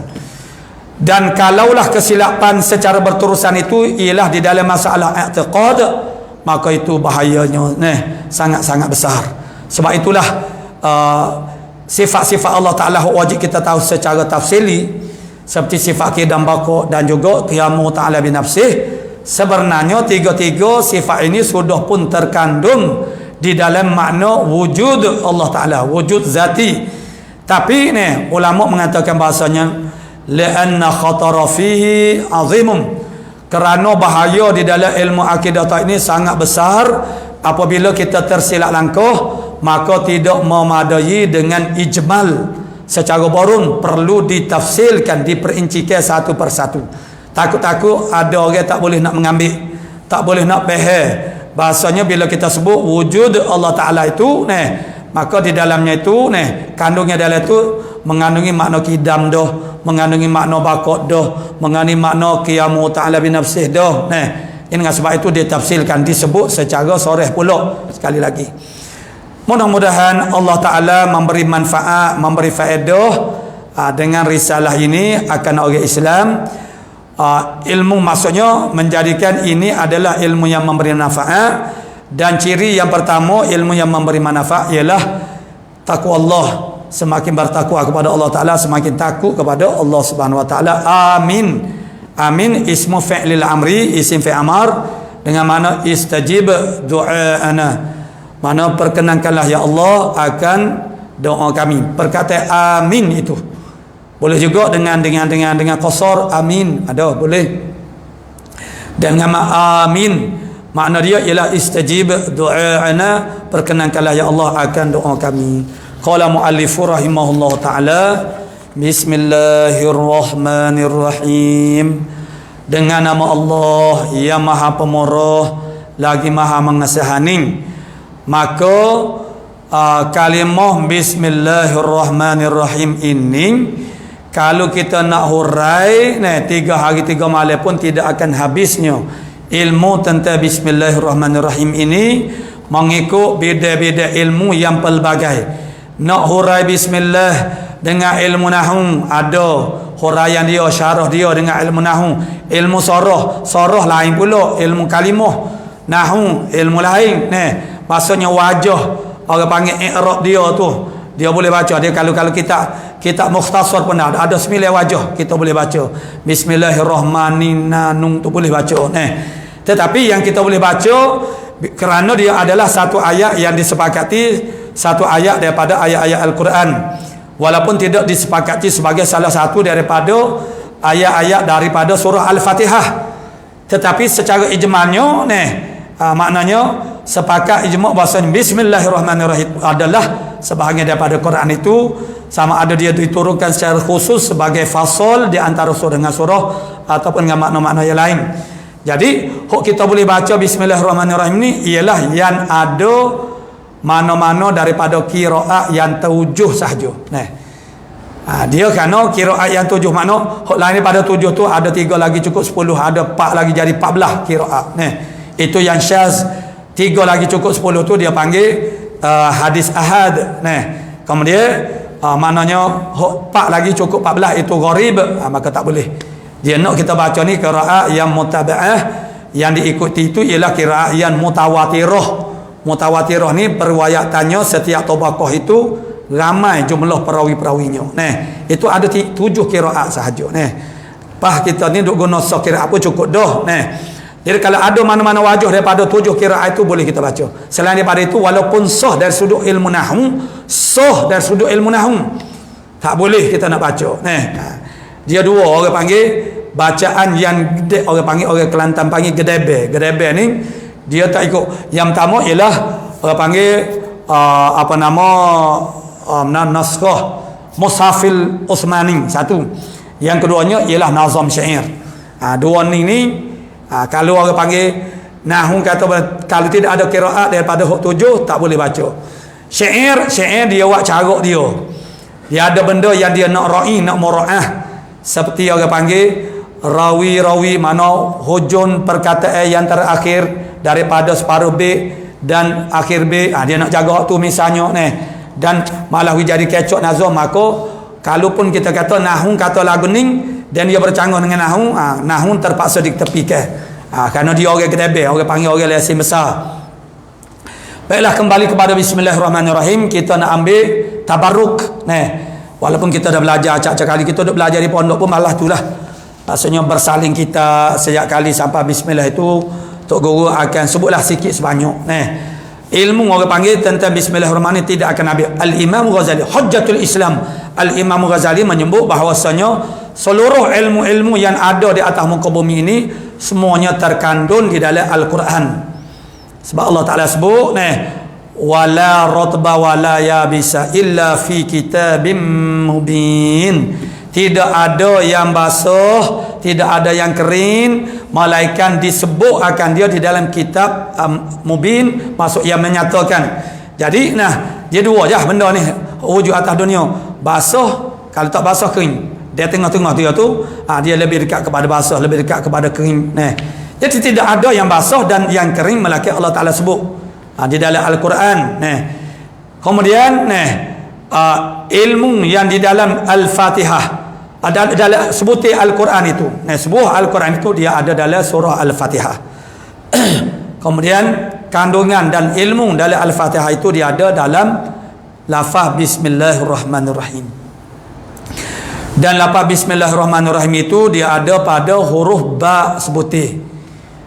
Dan kalaulah kesilapan secara berterusan itu ialah di dalam masalah i'tiqad, maka itu bahayanya sangat-sangat besar. Sebab itulah sifat-sifat Allah Ta'ala wajib kita tahu secara tafsili, seperti sifat qiyam baqa dan juga qiyamu ta'ala binafsih. Sebenarnya tiga-tiga sifat ini sudah pun terkandung di dalam makna wujud Allah Ta'ala, wujud zati. Tapi ulama mengatakan bahasanya la'anna khatara fihi azimun, kerana bahaya di dalam ilmu akidah ini sangat besar. Apabila kita tersilap langkah, maka tidak memadai dengan ijmal secara borun, perlu ditafsirkan, diperincikan satu persatu. Takut-takut ada orang tak boleh nak mengambil, tak boleh nak faham. Bahasanya bila kita sebut wujud Allah Ta'ala itu, maka di dalamnya itu, kandungnya dalam itu mengandungi makna kidam dah, mengandungi makna bakot dah, mengandungi makna qiyamu ta'ala binafsih dah. Ini dengan sebab itu ditafsirkan, disebut secara soreh pula. Sekali lagi, mudah-mudahan Allah Ta'ala memberi manfaat, memberi faedah dengan risalah ini akan orang Islam. Ilmu maksudnya menjadikan ini adalah ilmu yang memberi manfaat. Dan ciri yang pertama ilmu yang memberi manfaat ialah takwa Allah. Semakin bertakwa kepada Allah Ta'ala, semakin takut kepada Allah Subhanahu Wa Ta'ala. Amin. Amin ismu fi'lil amri, isim fi'il amar, dengan mana istajib du'ana, mana perkenankanlah ya Allah akan doa kami. Perkataan amin itu boleh juga dengan qasar amin, ada boleh. Dan dengan amin makna dia ialah istajib du'ana, perkenankanlah ya Allah akan doa kami. Qala muallifu rahimahullah taala, bismillahirrahmanirrahim, dengan nama Allah yang maha pemurah lagi maha mengasihani. Maka kalimah bismillahirrahmanirrahim ini kalau kita nak hurai 3 hari 3 malam pun tidak akan habisnya ilmu tentang bismillahirrahmanirrahim ini, mengikut beda-beda ilmu yang pelbagai. Nak hurai bismillah dengan ilmu nahwu, ada huraian dia, syarah dia dengan ilmu nahwu. Ilmu sorah lain pula, ilmu kalimah nahwu ilmu lain. Maksudnya wajah, orang panggil i'rab dia tu, dia boleh baca. Dia kalau kita mukhtasar pun ada 9 wajah kita boleh baca. Bismillahirrahmanirrahim tu boleh baca. Tetapi yang kita boleh baca kerana dia adalah satu ayat yang disepakati, satu ayat daripada ayat-ayat Al-Quran, walaupun tidak disepakati sebagai salah satu daripada ayat-ayat daripada surah Al-Fatihah, tetapi secara ijmalnya maknanya sepakat ijma' bahasa bismillahirrahmanirrahim adalah sebahagian daripada Quran itu, sama ada dia diturunkan secara khusus sebagai fasal di antara surah dengan surah ataupun dengan makna-makna yang lain. Jadi kita boleh baca bismillahirrahmanirrahim ini ialah yang ada mana-mana daripada qiraat yang 7 sahaja. Dia kerana qiraat yang 7 makna hak lain daripada 7 tu ada 3 lagi cukup 10, ada 4 lagi jadi 14 qiraat. Itu yang syaz. 3 lagi cukup 10 tu dia panggil hadis ahad. Kemudian maknanya 4 lagi cukup 14 itu gharib, maka tak boleh. Dia nak kita baca ni qiraat yang mutaba'ah, yang diikuti itu ialah qiraat yang mutawatirah. Mutawatirah ni perwayatannya setiap tabaqah itu ramai jumlah perawi-perawinya. Itu ada 7 qiraat sahaja. Pas kita ni duk guna qiraat pun cukup dah. Jadi kalau ada mana-mana wajah daripada 7 qiraat itu boleh kita baca. Selain daripada itu, walaupun sah dari sudut ilmu nahwu, tak boleh kita nak baca. Dia dua orang panggil bacaan yang gede, orang panggil, orang Kelantan panggil gedebe. Gedebe ni dia tak ikut. Yang pertama ialah orang panggil naskah Mushafil Utsmani, satu. Yang keduanya ialah nazam syair. Dua ni kalau orang panggil nahwu kata kalau tidak ada qiraat daripada 7 tak boleh baca. Syair dia buat cara dia. Dia ada benda yang dia nak ra'i, nak mura'ah. Seperti orang panggil rawi mana hujun perkataan yang terakhir daripada separuh B dan akhir B, dia nak jaga tu misalnya dan malah jadi kecok nazam. Maka kalaupun kita kata nahwu kata lagu ni dan dia bercanggah dengan nahwu terpaksa ditepikan kerana dia orang kedebe, orang panggil orang lesin besar. Baiklah, kembali kepada bismillahirrahmanirrahim. Kita nak ambil tabarruk. Walaupun kita dah belajar acak-acak kali, kita dah belajar di pondok pun malah itulah. Maksudnya bersaling kita sejak kali sampai bismillah itu Tok Guru akan sebutlah sikit sebanyak. Ilmu orang panggil tentang bismillahirrahmanirrahim tidak akan habis. Al-Imam Ghazali Hujjatul Islam, Al-Imam Ghazali menyebut bahawasanya seluruh ilmu-ilmu yang ada di atas muka bumi ini semuanya terkandung di dalam Al-Quran. Sebab Allah Ta'ala sebut wala ratba wala yabisa illa fi kitabim mubin. Tidak ada yang basah, tidak ada yang kering, malaikat disebut akan dia di dalam kitab mubin, maksud yang menyatakan. Jadi dia dua je benda ni wujud atas dunia. Basah, kalau tak basah kering. Dia tengah-tengah dia tu dia lebih dekat kepada basah, lebih dekat kepada kering. Jadi tidak ada yang basah dan yang kering melainkan Allah Ta'ala sebut di dalam Al-Quran. Kemudian ilmu yang di dalam Al-Fatihah ada dalam sebuti Al-Quran itu. Sebuah Al-Quran itu dia ada dalam surah Al-Fatihah. Kemudian kandungan dan ilmu dalam Al-Fatihah itu dia ada dalam lafaz bismillahirrahmanirrahim. Dan lafaz bismillahirrahmanirrahim itu dia ada pada huruf ba sebutir.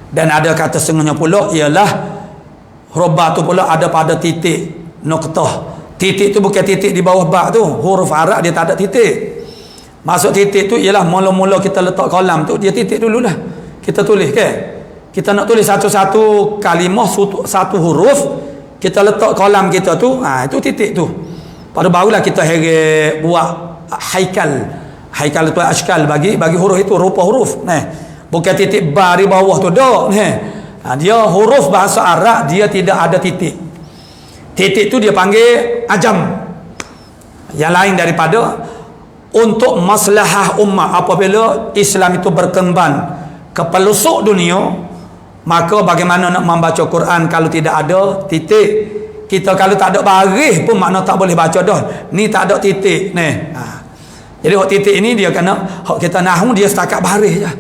Dan ada kata setengahnya pula ialah huruf ba tu pula ada pada titik noktah. Titik tu bukan titik di bawah ba tu. Huruf Arab dia tak ada titik. Maksud titik tu ialah mula-mula kita letak kolam tu dia titik dululah. Kita tulis ke? Kita nak tulis satu-satu kalimah satu huruf, kita letak kolam kita tu, itu titik tu. Pada barulah kita buat haikal itu ashkal bagi huruf itu, rupa huruf. Bukan titik ba di bawah tu dak. Dia huruf bahasa Arab dia tidak ada titik. Titik tu dia panggil ajam. Yang lain daripada untuk maslahah ummah apabila Islam itu berkembang ke pelosok dunia, maka bagaimana nak membaca Quran kalau tidak ada titik? Kita kalau tak ada baris pun makna tak boleh baca dah. Ni tak ada titik ni. Jadi hak titik ini dia kena hak kita nahu dia setakat baris je.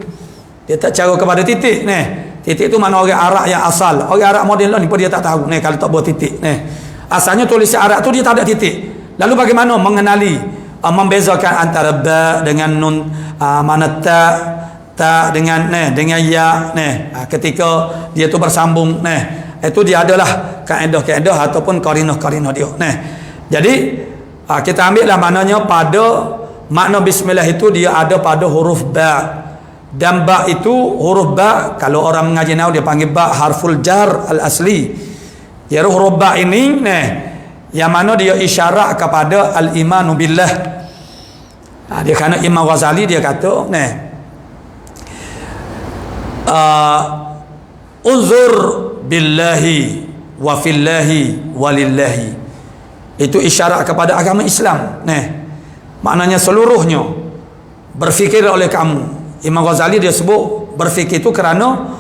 Dia tak cara kepada titik ni. Titik tu mana orang Arab yang asal. Orang Arab moden ni pun dia tak tahu ni kalau tak buat titik ni. Asalnya tulisan Arab tu dia tak ada titik. Lalu bagaimana mengenali membezakan antara ba dengan nun, mana ta dengan ya ketika dia tu bersambung itu dia adalah kaedah-kaedah ataupun qarinah-qarinah dia. Jadi kita ambil lah maknanya pada makna bismillah itu dia ada pada huruf ba. Dan ba itu huruf ba kalau orang mengaji nahwu dia panggil ba harful jar al asli. Ya huruf ba ini yang mana dia isyarat kepada al imanu billah. Dia kerana Imam Ghazali dia kata unzur billahi wa fillahi walillahi. Itu isyarat kepada agama Islam. Maknanya seluruhnya berfikir oleh kamu. Imam Ghazali dia sebut berfikir itu kerana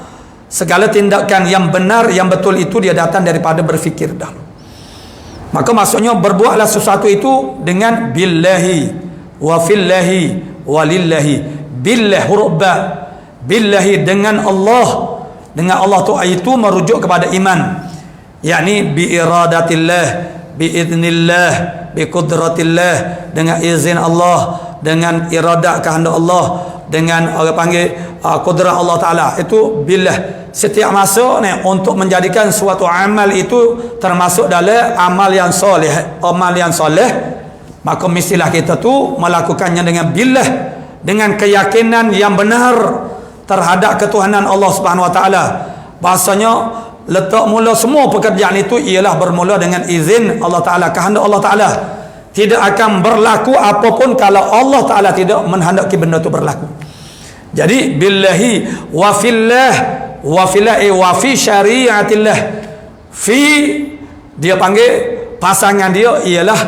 segala tindakan yang benar yang betul itu dia datang daripada berfikir dahulu. Maka maksudnya berbuatlah sesuatu itu dengan billahi wa fillahi walillahi. Billah huruf ba, billahi dengan Allah tu itu merujuk kepada iman, yakni bi iradatillah, bi idznillah, bi qudratillah, dengan izin Allah, dengan iradat kehendak Allah, dengan orang panggil kudrat Allah Taala. Itu billah. Setiap masa untuk menjadikan suatu amal itu termasuk dalam amal yang soleh, maka mestilah kita tu melakukannya dengan billah, dengan keyakinan yang benar terhadap ketuhanan Allah Subhanahu Wa Taala. Bahasanya letak mula semua pekerjaan itu ialah bermula dengan izin Allah Taala, kehendak Allah Taala. Tidak akan berlaku apapun kalau Allah Taala tidak menghendaki benda itu berlaku. Jadi billahi wa fillah wa fillahi wa fi syariatillah. Fi dia panggil pasangan dia ialah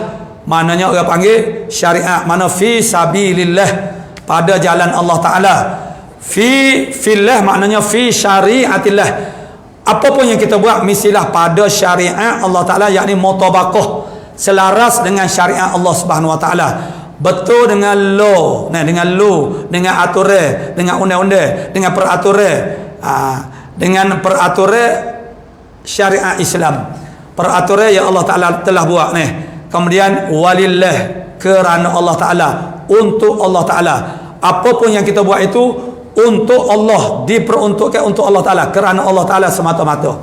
maknanya orang panggil syariat, mana fi sabilillah, pada jalan Allah Taala. Fi fillah maknanya fi syariatillah. Apapun yang kita buat mestilah pada syariat Allah Taala, yakni mutabaqah, selaras dengan syariat Allah Subhanahu Wa Taala. Betul dengan law, dengan aturan, dengan undang-undang, dengan peraturan, dengan peraturan syariat Islam, peraturan yang Allah Taala telah buat Kemudian walillah, kerana Allah Taala, untuk Allah Taala. Apapun yang kita buat itu untuk Allah, diperuntukkan untuk Allah Taala, kerana Allah Taala semata-mata.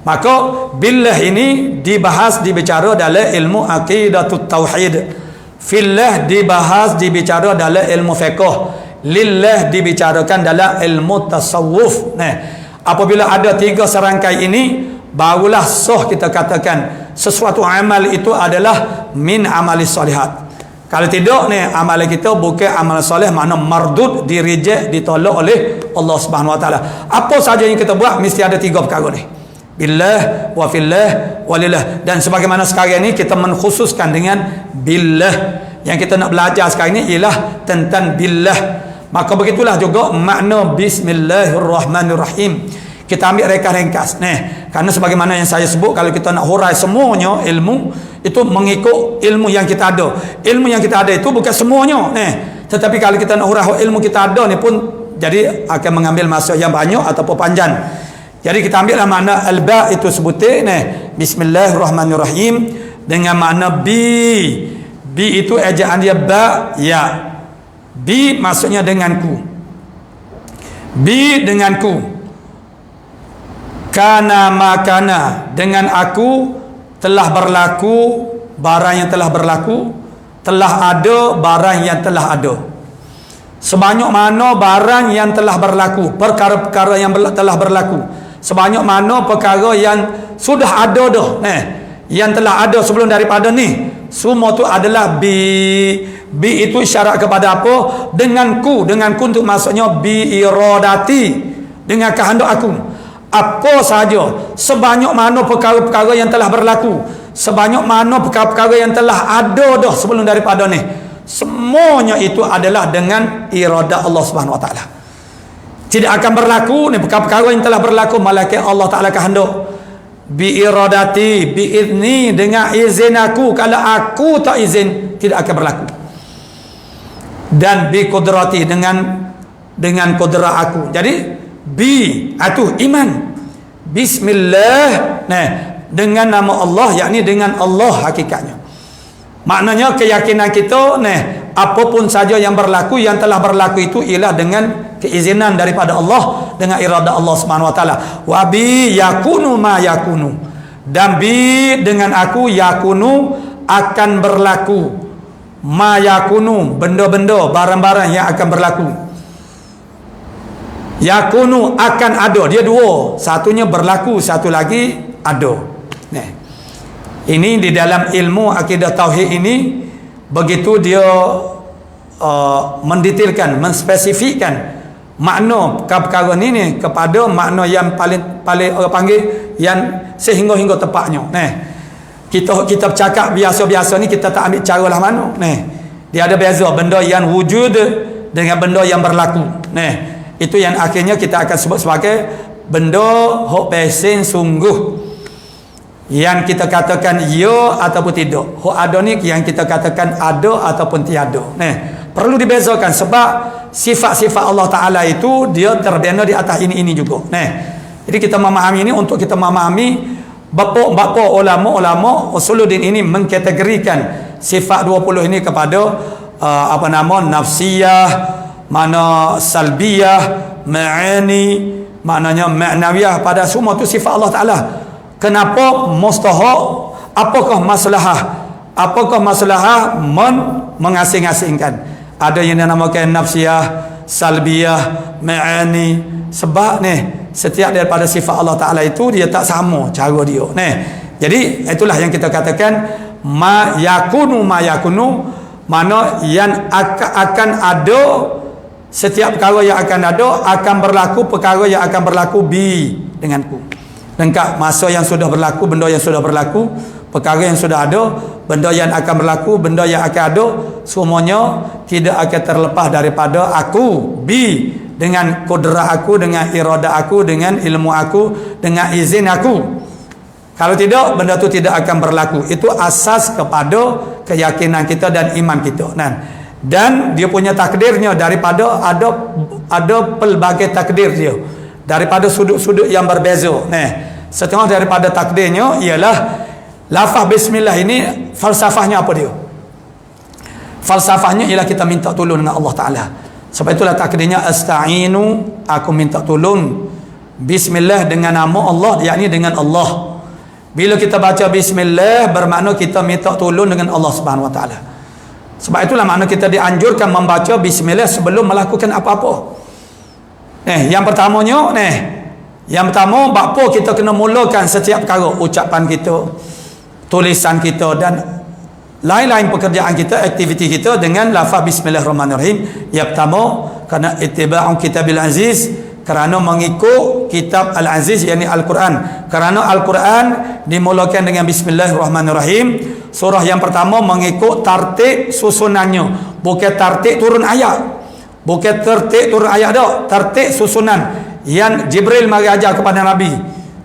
Maka billah ini dibicara dalam ilmu aqidatut tauhid. Fillah dibicara dalam ilmu fiqh. Lillah dibicarakan dalam ilmu tasawuf. Apabila ada tiga serangkai ini, barulah sah kita katakan sesuatu amal itu adalah min amali solihat. Kalau tidak amal kita bukan amal soleh, makna mardud, direject, ditolak oleh Allah Subhanahu Wa Taala. Apa saja yang kita buat mesti ada tiga perkara ni. Billah wa fillah walillah. Dan sebagaimana sekarang ni kita mengkhususkan dengan billah. Yang kita nak belajar sekarang ni ialah tentang billah. Maka begitulah juga makna bismillahirrahmanirrahim. Kita ambil ringkas kerana sebagaimana yang saya sebut, kalau kita nak hurai semuanya ilmu itu mengikut ilmu yang kita ada. Ilmu yang kita ada itu bukan semuanya tetapi kalau kita nak hurai ilmu kita ada ni pun jadi akan mengambil masa yang banyak ataupun panjang. Jadi kita ambillah makna al-ba itu sebutin bismillahirrahmanirrahim dengan makna bi itu ejaan dia ba ya. Bi maksudnya denganku. Bi denganku. Kana makana dengan aku telah berlaku barang yang telah berlaku, telah ada barang yang telah ada. Sebanyak mana barang yang telah berlaku, perkara-perkara yang telah berlaku, sebanyak mana perkara yang sudah ada dah, yang telah ada sebelum daripada ni, semua tu adalah bi. Bi itu isyarat kepada apa? Denganku. Denganku untuk maksudnya bi iradati, dengan kehendak aku. Apa sahaja, sebanyak mana perkara-perkara yang telah berlaku, sebanyak mana perkara-perkara yang telah ada dah sebelum daripada ni, semuanya itu adalah dengan iradah Allah Subhanahu Wa Taala. Tidak akan berlaku ni perkara-perkara yang telah berlaku malaikat Allah Taala kehendak. Bi iradati, bi idni, dengan izin aku. Kalau aku tak izin, tidak akan berlaku. Dan bi qudrati, dengan kudrah aku. Jadi bi itu iman. Bismillah, dengan nama Allah, yakni dengan Allah hakikatnya. Maknanya keyakinan kita, apapun saja yang berlaku, yang telah berlaku itu ialah dengan keizinan daripada Allah, dengan iradah Allah Subhanahu Wa Taala. Wa bi yakunu ma yakunu, dan bi dengan aku yakunu akan berlaku, ma yakunu benda-benda, barang-barang yang akan berlaku. Yakunu akan ada, dia dua, satunya berlaku, satu lagi ada. Ini di dalam ilmu akidah tauhid ini begitu dia mendetailkan, menspesifikkan makna perkara ni kepada makna yang paling orang panggil yang sehingga tepatnya. Kita bercakap biasa-biasa ni kita tak ambil cara lah mana. Dia ada beza benda yang wujud dengan benda yang berlaku. Itu yang akhirnya kita akan sebut sebagai benda hok pesen sungguh, yang kita katakan ya ataupun tidak. Hok ada ni yang kita katakan ada ataupun tiada. Perlu dibezakan sebab sifat-sifat Allah Ta'ala itu dia terbina di atas ini juga. Jadi kita memahami ini untuk kita memahami bapa ulama usuluddin ini mengkategorikan sifat 20 ini kepada nafsiyah, mana salbiyah, ma'ani, maknanya ma'nawiyah, pada semua tu sifat Allah Ta'ala. Kenapa mustahak? Apakah masalah mengasing-asingkan? Ada yang dinamakan nafsiyah, salbiyah, ma'ani. Sebab setiap daripada sifat Allah Ta'ala itu dia tak sama cara dia. Jadi itulah yang kita katakan ma yakunu, mana yang akan ada. Setiap perkara yang akan ada akan berlaku, perkara yang akan berlaku bi denganku. Lengkap masa yang sudah berlaku, benda yang sudah berlaku, perkara yang sudah ada, benda yang akan berlaku, benda yang akan ada, semuanya tidak akan terlepas daripada aku, bi, dengan kudrah aku, dengan iradah aku, dengan ilmu aku, dengan izin aku. Kalau tidak, benda itu tidak akan berlaku. Itu asas kepada keyakinan kita dan iman kita. Dan dia punya takdirnya daripada ada pelbagai takdir dia, daripada sudut-sudut yang berbeza. Setengah daripada takdirnya ialah lafaz bismillah ini falsafahnya apa dia? Falsafahnya ialah kita minta tolong dengan Allah Ta'ala. Sebab itulah takdirnya asta'inu, aku minta tolong bismillah dengan nama Allah, yakni dengan Allah. Bila kita baca bismillah bermakna kita minta tolong dengan Allah Subhanahu Wa Ta'ala. Sebab itulah makna kita dianjurkan membaca bismillah sebelum melakukan apa-apa. Yang pertamanya bapa kita kena mulakan setiap perkara, ucapan kita, tulisan kita dan lain-lain pekerjaan kita, aktiviti kita dengan lafaz bismillahirrahmanirrahim. Yang pertama kerana ittiba'u kitabil aziz, kerana mengikut kitab al-aziz, yakni Al-Quran. Kerana Al-Quran dimulakan dengan bismillahirrahmanirrahim. Surah yang pertama mengikut tartib susunannya, bukan tartib turun ayat. Bukan tertib turun ayat dah, tertib susunan yang Jibril mari ajar kepada Nabi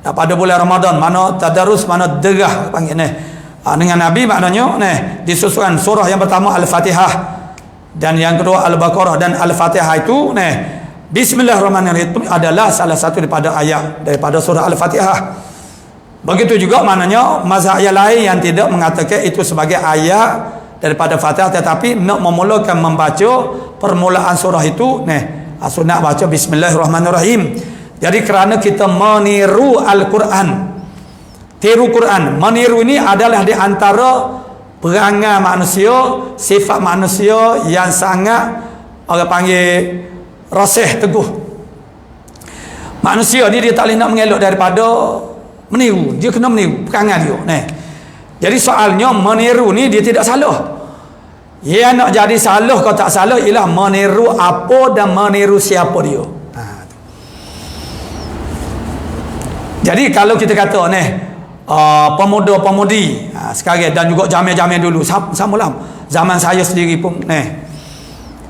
pada bulan Ramadan, mana tadarus, mana derah panggil dengan Nabi. Maknanya disusunkan surah yang pertama Al-Fatihah, dan yang kedua Al-Baqarah, dan Al-Fatihah itu bismillahirrahmanirrahim itu adalah salah satu daripada ayat daripada surah Al-Fatihah. Begitu juga maknanya mazhab yang lain yang tidak mengatakan itu sebagai ayat daripada Fatihah, tetapi nak memulakan membaca permulaan surah itu sunat baca bismillahirrahmanirrahim. Jadi kerana kita meniru Al-Quran, tiru Quran, meniru ini adalah di antara perangai manusia, sifat manusia yang sangat orang panggil rasih teguh. Manusia ni dia tak boleh nak mengelak daripada meniru, dia kena meniru perangai dia. Jadi soalnya meniru ni dia tidak salah. Yang nak jadi salah kalau tak salah ialah meniru apa dan meniru siapa dia. Jadi kalau kita kata pemuda-pemudi sekarang dan juga jamiah-jamiah dulu samalah zaman saya sendiri pun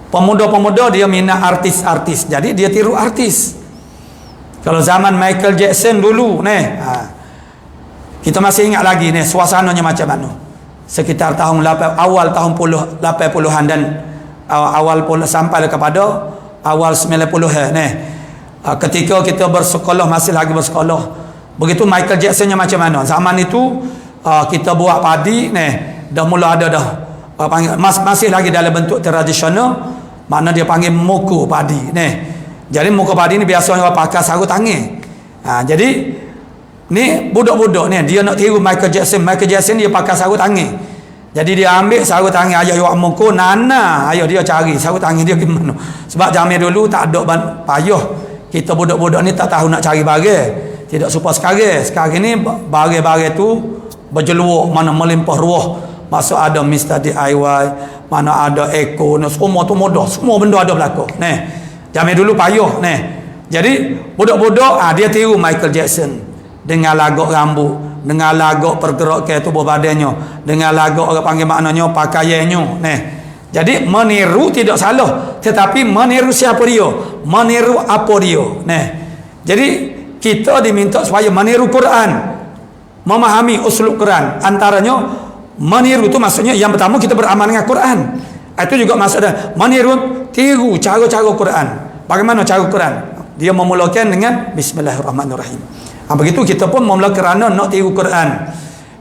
pemuda-pemuda dia minat artis-artis, jadi dia tiru artis. Kalau zaman Michael Jackson dulu kita masih ingat lagi suasananya macam mana, sekitar tahun awal tahun 80-an dan awal sampai kepada awal 90-an ketika kita bersekolah, masih lagi bersekolah, begitu Michael Jacksonnya macam mana. Zaman itu kita buat padi dah mula ada dah masih lagi dalam bentuk tradisional, makna dia panggil moko padi jadi moko padi ni biasanya pakai sarung tangan. Jadi ni budak-budak dia nak tiru Michael Jackson dia pakai sarung tangan. Jadi dia ambil sarung tangan ayah awak moko nana, ayah dia cari sarung tangan dia gimana. Sebab zaman dulu tak ada payah, kita budak-budak ni tak tahu nak cari barang, tidak supaya sekarang ni barang-barang tu berjeluak, mana melimpah ruah. Masuk ada Mr. DIY, mana ada Eko, semua tu mudah, semua benda ada berlaku. Zaman dulu payah Jadi budak-budak dia tiru Michael Jackson dengan lagak rambut, dengan lagak pergerakan tubuh badannya, dengan lagak orang panggil maknanya pakaiannya. Jadi meniru tidak salah, tetapi meniru siapa dia, meniru apa dia. Jadi kita diminta supaya meniru Quran, memahami uslub Quran. Antaranya meniru itu maksudnya yang pertama kita beramal dengan Quran. Itu juga maksudnya meniru, tiru cara-cara Quran. Bagaimana cara Quran? Dia memulakan dengan bismillahirrahmanirrahim. Begitu kita pun memula kerana nak tiru Quran.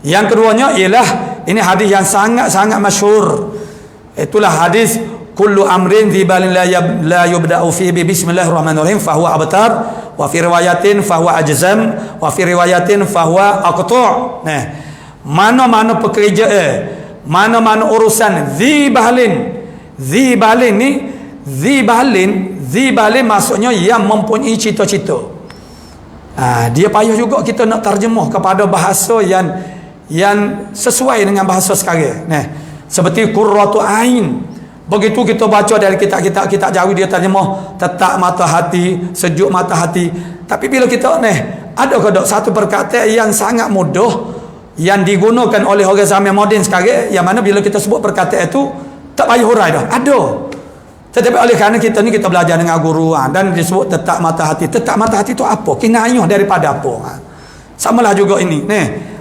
Yang keduanya ialah ini hadis yang sangat-sangat masyhur. Itulah hadis kullu amrin dhibalin la yubda'u fi bismillahirrahmanirrahim fahuwa abtar, wa fi riwayatin fahuwa ajzam, wa fi riwayatin fahuwa aqta'. Mana-mana pekerjaan, mana-mana urusan dhibalin ni, dhibalin maksudnya yang mempunyai cita-cita. Dia payah juga kita nak terjemah kepada bahasa yang sesuai dengan bahasa sekarang. Seperti qurratu ain. Begitu kita baca dari kitab-kitab Jawi, dia terjemah tetap mata hati, sejuk mata hati. Tapi bila kita ada ke satu perkataan yang sangat mudah yang digunakan oleh orang zaman moden sekarang, yang mana bila kita sebut perkataan itu tak payah hurai dah, ada. Tetapi oleh kerana kita ni kita belajar dengan guru dan disebut tetap mata hati. Tetap mata hati itu apa? Kinayah daripada apa? Samalah juga ini.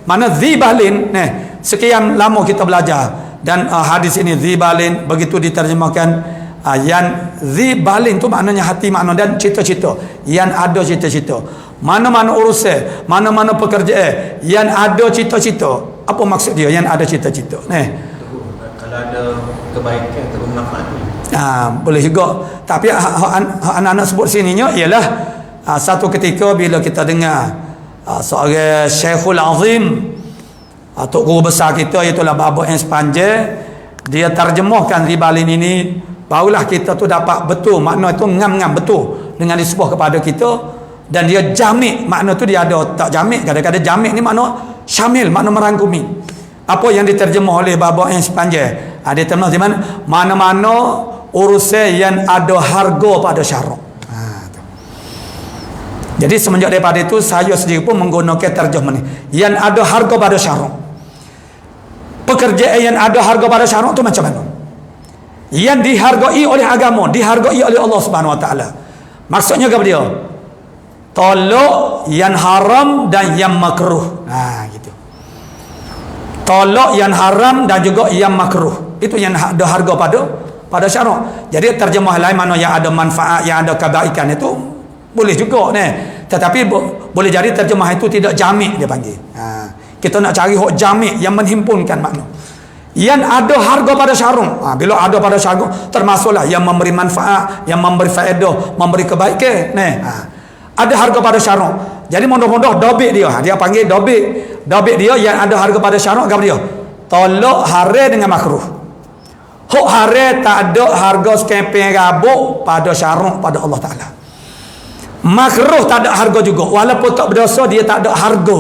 Mana dhibalin, sekian lama kita belajar dan hadis ini dhibalin begitu diterjemahkan, yang dhibalin tu maknanya hati, makna dan cita-cita, yang ada cita-cita. Mana-mana urusan, mana-mana pekerjaan yang ada cita-cita. Apa maksud dia yang ada cita-cita? Kalau ada kebaikan atau manfaat. Boleh juga. Tapi anak-anak sebut sininya ialah satu ketika bila kita dengar seorang Syekhul Azim, Tok Guru besar kita, itulah Babak yang sepanjang, dia terjemahkan dhibalin ini, barulah kita tu dapat betul makna itu, ngam-ngam betul dengan disebut kepada kita. Dan dia jamik, makna tu dia ada tak jamik, kadang-kadang jamik ni makna syamil, makna merangkumi apa yang diterjemah oleh Babak yang sepanjang. Dia terjemah di mana, mana-mana urusan yang ada harga pada syarak. Jadi semenjak daripada itu saya sendiri pun menggunakan terjemah ni, yang ada harga pada syarak. Pekerjaan yang ada harga pada syarak tu macam mana? Yang dihargai oleh agama, dihargai oleh Allah Subhanahu Wa Taala. Maksudnya kepada dia, tolak yang haram dan yang makruh. Gitu. Tolak yang haram dan juga yang makruh. Itu yang ada harga pada syarak. Jadi terjemah lain mana yang ada manfaat, yang ada kebaikan itu boleh juga tetapi boleh jadi terjemah itu tidak jamik dia panggil. Kita nak cari hok jamik yang menghimpunkan makna. yang ada harga pada syarung. Bila ada pada syarung, termasuklah yang memberi manfaat, yang memberi faedah, memberi kebaikan. Ada harga pada syarung. Jadi mudah-mudah dobit dia. Dia panggil dobit. Dobit dia yang ada harga pada syarung, apa dia? Tolak haram dengan makruh. Hak haram tak ada harga sekeping rabuk pada syarung pada Allah Ta'ala. Makruh tak ada harga juga. Walaupun tak berdosa, dia tak ada harga.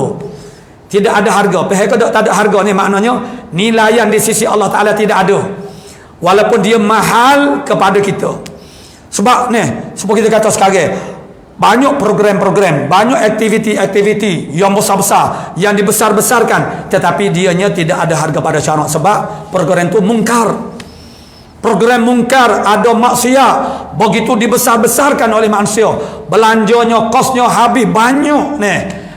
Tidak ada harga. Pihak tak ada harga ni maknanya nilaian di sisi Allah Ta'ala tidak ada. Walaupun dia mahal kepada kita. Sebab ni, seperti kita kata sekarang, banyak program-program, banyak aktiviti-aktiviti yang besar-besar, yang dibesar-besarkan, tetapi dianya tidak ada harga pada syarak. Sebab program itu mungkar. Program mungkar, ada maksiat, begitu dibesar-besarkan oleh manusia, belanjanya, kosnya habis banyak ni,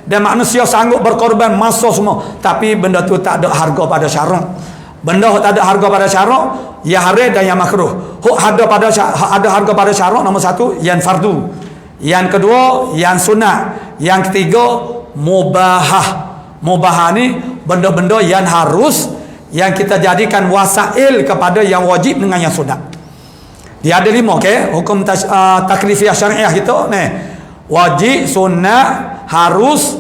dan manusia sanggup berkorban masa semua, tapi benda tu tak ada harga pada syarak. Benda tak ada harga pada syarak, ya haram dan yang makruh. Ada harga pada syarak, nombor satu yang fardu, yang kedua yang sunat, yang ketiga mubahah. Mubahah ni benda-benda yang harus, yang kita jadikan wasail kepada yang wajib dengan yang sunat. Dia ada 5, okey, hukum taklifiyah syariah kita ni. Wajib, sunat, harus,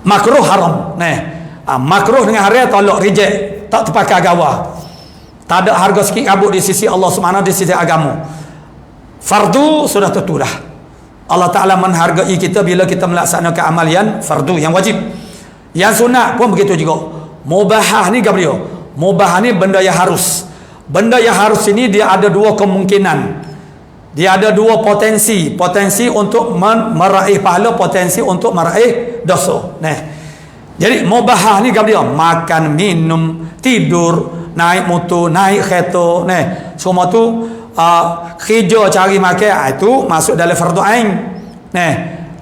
makruh, haram. Makruh dengan haram tolak, reject, tak terpakai agama. Tak ada harga sikit kabut di sisi Allah Subhanahu, di sisi agama. Fardu sudah tentulah. Allah Ta'ala menghargai kita bila kita melaksanakan amal yang fardu, yang wajib. Yang sunat pun begitu juga. Mubahah ni apa dia? Mubahah ni benda yang harus. Benda yang harus ini dia ada 2 kemungkinan. Dia ada 2 potensi. Potensi untuk meraih pahala, potensi untuk meraih dosa. Jadi mubahah ni apa dia? Makan, minum, tidur, naik motor, naik kereta, semua tu kerja cari makan, itu masuk dalam fardu ain.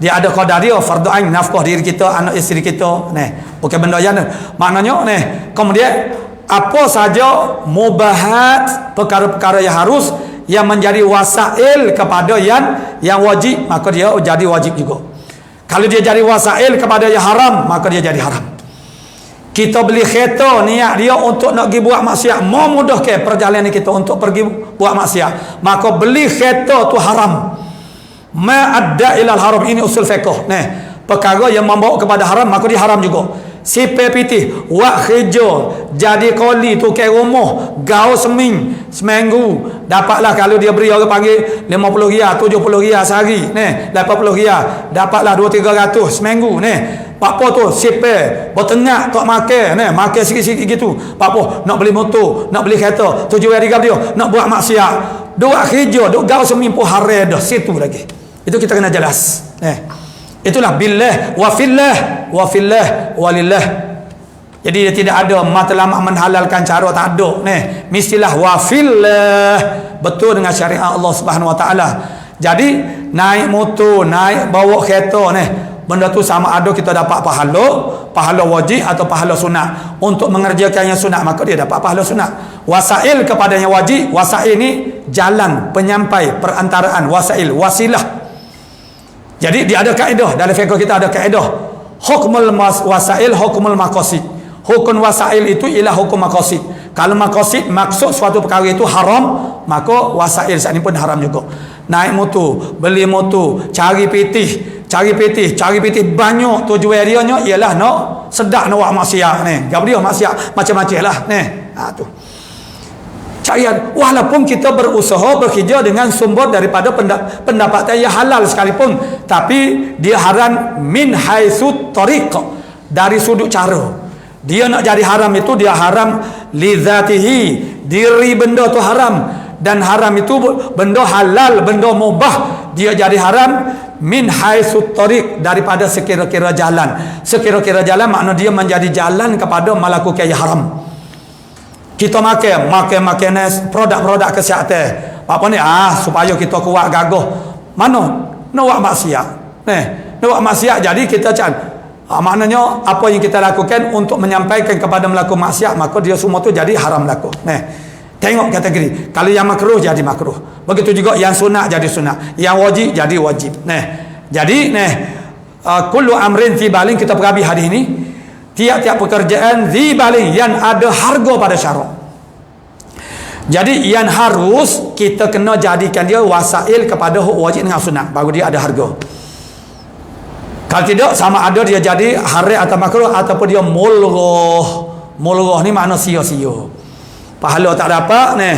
Dia ada qadar dia, fardu ain, nafkah diri kita, anak isteri kita. Bukan benda yang maknanya kemudian apa saja mubahat, perkara-perkara yang harus, yang menjadi wasail kepada yang wajib, maka dia jadi wajib juga. Kalau dia jadi wasail kepada yang haram, maka dia jadi haram. Kita beli kereta, niat dia untuk nak pergi buat maksiat, mau mudahkan perjalanan kita untuk pergi buat maksiat, maka beli kereta tu haram. Ma'adda ilal haram, ini usul fiqh. Perkara yang membawa kepada haram, maka dia haram juga. Sipir pitih, wak kerja, jadi koli, tukar rumah, gaul seminggu, dapatlah, kalau dia beri orang panggil 50 riyal, 70 riyal sehari, 80 riyal, dapatlah 2-300 seminggu. Apa tu? Sipir bertengah tak makan, makan sikit-sikit gitu. Apa? Nak beli motor, nak beli kereta, tujuan dia nak buat maksiat. Dua kerja, duk gaul seminggu haram dah, situ lagi. Itu kita kena jelas. Itulah billah wa fillah wa fillah walillah. Jadi dia tidak ada matlamat menghalalkan cara, tak ada. Mestilah wa fillah, betul dengan syariat Allah Subhanahu wa taala. Jadi naik motor, naik bawa kereta, benda tu sama ada kita dapat pahala wajib atau pahala sunat. Untuk mengerjakan yang sunat, maka dia dapat pahala sunat. Wasail kepada yang wajib, wasail ni jalan, penyampai, perantaraan, wasail, wasilah. Jadi dia ada kaedah, dalam fiqh kita ada kaedah. Hukmul wasail, hukmul maqasid. Hukum wasail itu ialah hukum maqasid. Kalau maqasid, maksud suatu perkara itu haram, maka wasail saat ini pun haram juga. Naik motor, beli motor, cari pitih banyak, tujuan dia ialah nak sedap nak buat maksiat ni. Gap dia maksiat macam-macam lah tu. Carian, walaupun kita berusaha bekerja dengan sumber daripada pendapatan yang halal sekalipun, tapi dia haram min haitsu tariq, dari sudut cara. Dia nak jadi haram itu, dia haram li dzatihi, diri benda tu haram, dan haram itu benda halal, benda mubah, dia jadi haram min haitsu tariq, daripada sekira-kira jalan. Sekira-kira jalan makna dia menjadi jalan kepada melakukan yang haram. Kita makan produk-produk kesihatan. Apa ni? Supaya kita kuat gagah. Mana? Nak buat maksiat. Nak buat maksiat, jadi kita maknanya apa yang kita lakukan untuk menyampaikan kepada melakukan maksiat, maka dia semua tu jadi haram laku. Tengok kategori. Kalau yang makruh jadi makruh. Begitu juga yang sunat jadi sunat. Yang wajib jadi wajib. Jadi kullu amrin tibalin, kita perhabis hadis ini. tiap-tiap pekerjaan zibalin yang ada harga pada syarak. Jadi yang harus kita kena jadikan dia wasail kepada wajib dengan sunat, baru dia ada harga. Kalau tidak, sama ada dia jadi haram atau makruh ataupun dia mulghah. Mulghah ni makna sia-sia. Pahala tak dapat ni,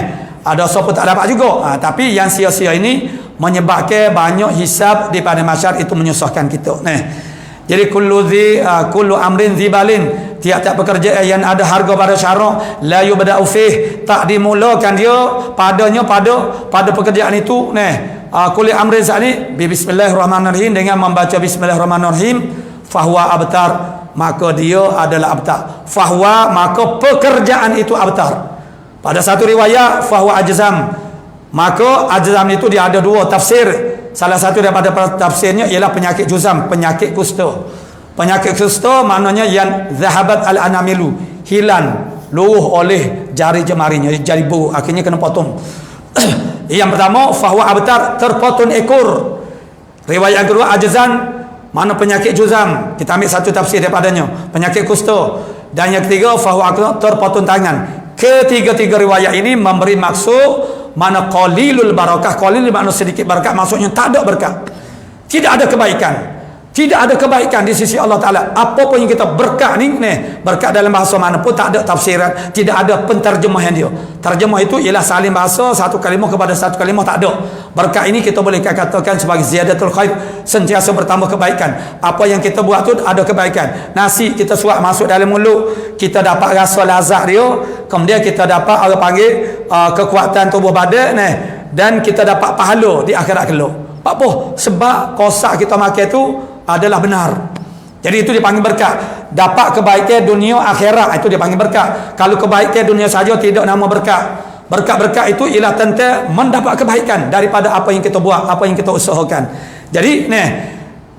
ada siapa tak dapat juga. Tapi yang sia-sia ini menyebabkan banyak hisab di pada masyarakat, itu menyusahkan kita. Jadi kullu amrin zibalin, tiap-tiap pekerjaan yang ada harga pada syarak, la yubda'u fih, tak dimulakan dia padanya pada pekerjaan itu. Kulli amrin sa'ni bismillahirrahmanirrahim, dengan membaca bismillahirrahmanirrahim, fahuwa abtar, maka dia adalah abtar. Fahuwa, maka pekerjaan itu abtar. Pada satu riwayat fahuwa ajzam, maka ajzam itu dia ada dua tafsir. Salah satu daripada tafsirnya ialah penyakit juzam, penyakit kusta. Penyakit kusta maknanya yang zahabat al-anamilu, hilang luruh oleh jari jemarinya, jari buruk, akhirnya kena potong. Yang pertama fahuwa abtar, terpotong ekor. Riwayat yang kedua ajzan, mana penyakit juzam, kita ambil satu tafsir daripadanya, penyakit kusta. Dan yang ketiga fahuwa terpotong tangan. Ketiga-tiga riwayat ini memberi maksud mana qalilul barakah. Qalil makna sedikit barakah, maksudnya tak ada berkah, tidak ada kebaikan. Tidak ada kebaikan di sisi Allah Ta'ala. Apa pun yang kita berkat ni, berkat dalam bahasa mana pun tak ada tafsiran, tidak ada penterjemahan dia. Terjemah itu ialah salin bahasa, satu kalimah kepada satu kalimah, tak ada. Berkat ini kita boleh katakan sebagai ziyadatul khair, sentiasa bertambah kebaikan. Apa yang kita buat tu ada kebaikan. Nasi kita suap masuk dalam mulut, kita dapat rasa lazat dia, kemudian kita dapat orang panggil kekuatan tubuh badan, dan kita dapat pahala di akhirat kelak. Apa? Sebab kosak kita makan tu adalah benar. Jadi itu dipanggil berkat. Dapat kebaikan dunia akhirat, itu dipanggil berkat. Kalau kebaikan dunia saja tidak nama berkat. Berkat-berkat itu ialah tentang mendapat kebaikan daripada apa yang kita buat, apa yang kita usahakan. Jadi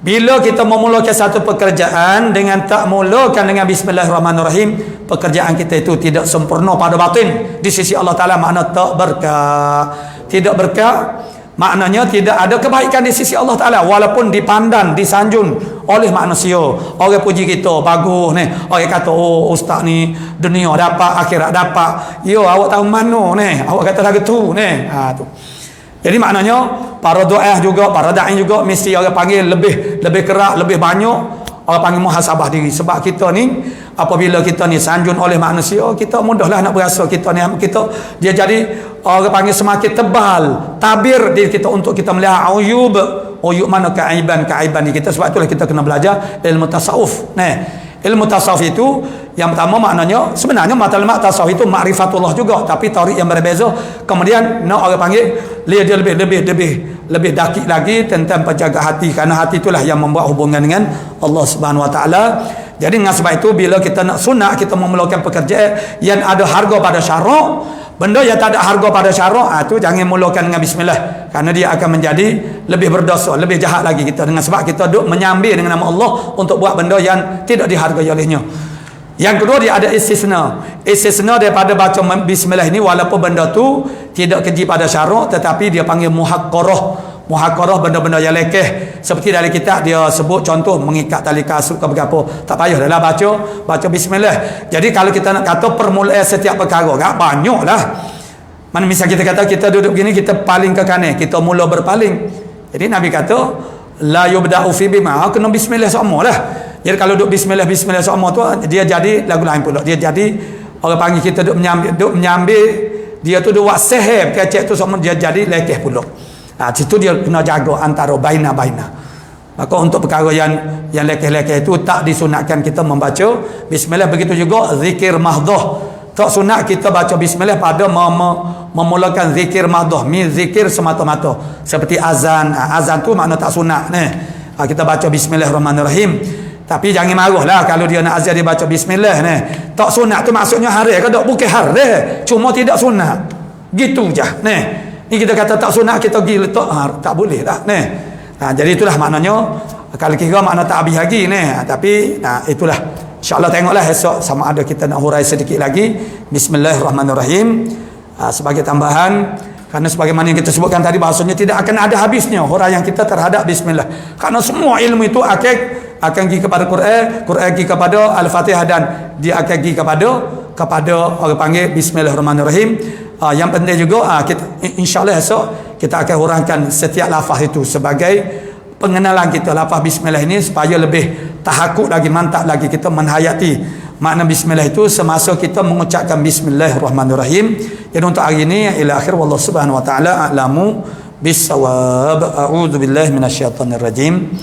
bila kita memulakan satu pekerjaan dengan tak mulakan dengan bismillahirrahmanirrahim, pekerjaan kita itu tidak sempurna pada batin di sisi Allah Ta'ala. Makna tak berkat. Tidak berkat maknanya tidak ada kebaikan di sisi Allah Ta'ala, walaupun dipandang, disanjung oleh manusia. Orang puji kita bagus, orang kata oh ustaz ni dunia dapat, akhirat dapat. Yo, awak tahu mana awak kata lagu tu tu. Jadi maknanya para doa juga, para da'i juga mesti orang panggil lebih kerak, lebih banyak. Orang panggil muhasabah diri. Sebab kita ni, apabila kita ni sanjung oleh manusia, kita mudahlah nak berasa kita dia jadi orang panggil semakin tebal tabir diri kita untuk kita melihat uyub mana keaiban ni kita. Sebab itulah kita kena belajar ilmu tasawuf. Ilmu tasawuf itu yang pertama maknanya, sebenarnya matlamat tasawuf itu ma'rifatullah juga, tapi tarik yang berbeza. Kemudian nak orang panggil dia lebih dakik lagi tentang penjaga hati, kerana hati itulah yang membuat hubungan dengan Allah Subhanahu Wa Taala. Jadi dengan sebab itu bila kita nak sunat, kita memulakan pekerjaan yang ada harga pada syarak. Benda yang tak ada harga pada syarak, itu jangan mulakan dengan bismillah, kerana dia akan menjadi lebih berdosa, lebih jahat lagi kita, dengan sebab kita duk menyambil dengan nama Allah untuk buat benda yang tidak dihargai olehnya. Yang kedua, dia ada istisna daripada baca bismillah ini, walaupun benda tu tidak keji pada syarak, tetapi dia panggil muhaqqarah. Muhaqqarah benda-benda yang lekeh, seperti dari kitab dia sebut contoh mengikat tali kasut ke berapa, tak payah dah baca bismillah. Jadi kalau kita nak kata permulaan setiap perkara, tak banyak lah. Mana misal kita kata kita duduk begini, kita paling ke kanan, kita mula berpaling. Jadi Nabi kata la yubda'u fi bima, kena bismillah semua lah. Jadi kalau duduk bismillah semua tu, dia jadi lagu lain pula. Dia jadi orang panggil kita duduk menyambil, dia tu duk buat seheb kecek tu semua, dia jadi lekeh pula. Situ dia kena jaga antara baina. Maka untuk perkara yang lekeh-lekeh itu tak disunatkan kita membaca bismillah. Begitu juga zikir mahdoh, tak sunat kita baca bismillah pada memulakan zikir mahdoh, zikir semata-mata seperti azan. Azan tu makna tak sunat kita baca bismillahirrahmanirrahim. Tapi jangan marahlah kalau dia nak azan dia baca bismillah tak sunat tu maksudnya haram ke tak? Bukan haram, cuma tidak sunat, gitu je ni kita kata tak sunat, kita pergi letak tak boleh lah jadi itulah maknanya. Kalau kira makna tak habis lagi tapi itulah, insyaAllah tengoklah esok sama ada kita nak hurai sedikit lagi bismillahirrahmanirrahim sebagai tambahan. Karena sebagaimana yang kita sebutkan tadi, bahasanya tidak akan ada habisnya huraian kita terhadap bismillah, karena semua ilmu itu akan akan pergi kepada Quran pergi kepada Al-Fatihah, dan dia akan pergi kepada orang panggil Bismillahirrahmanirrahim. Yang penting juga kita insya-Allah esok kita akan huraikan setiap lafaz itu sebagai pengenalan kita lafaz bismillah ini, supaya lebih tahakuk lagi, mantap lagi kita menhayati makna bismillah itu semasa kita mengucapkan Bismillahirrahmanirrahim. Jadi untuk hari ini ila akhir, wallahu subhanahu wa taala a'lamu bis-shawab. A'udzu billahi minasyaitonir rajim.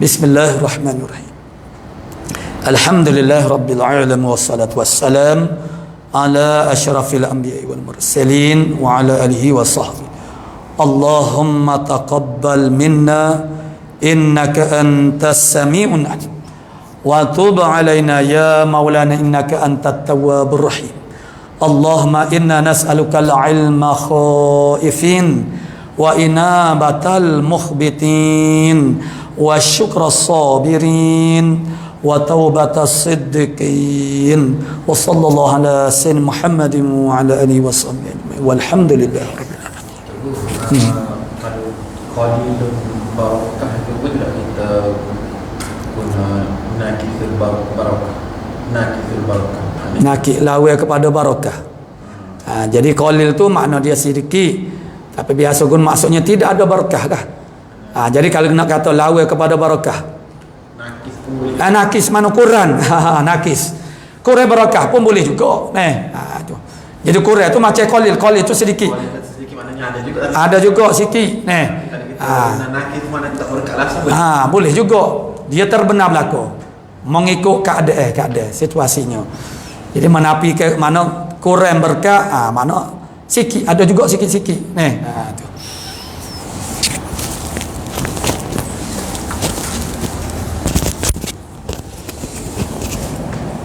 Bismillahirrahmanirrahim. Alhamdulillahi rabbil alamin wassalatu wassalam ala asyrafil anbiya'i wal mursalin wa ala alihi wa sahbihi. Allahumma taqabbal minna innaka antas sami'un alim wa tub alaina ya maulana innaka antat tawwabur rahim. Allahumma inna nas'aluka al-ilma khaifin wa inabatal mukhbitin wa syukra sabirin wa taubatas siddiqin wa sallallahu ala sayyidina Muhammadin wa ala alihi wa sahbihi walhamdulillah rabbil alamin. Kalau qalil barakah itu pun tidak kita guna nakithul barakah. Nakik lawa kepada barakah. Jadi qalil tu makna dia sedikit, tapi biasa guna maksudnya tidak ada barakah dah. Jadi kalau nak kata lawa kepada barakah, Nakis pun boleh. nakis mana Quran. Nakis kurang barakah pun boleh juga. Tu. Jadi kurang tu macam qalil tu sedikit. Kualitas sedikit maknanya ada juga. Ada juga sikit. Kalau nakis mana tak berkat langsung. Boleh juga. Dia terbenar berlaku. Mengikut keadaan situasinya. Jadi menapi ke mana kurang berkat, mana sikit, ada juga sikit-sikit. Tu.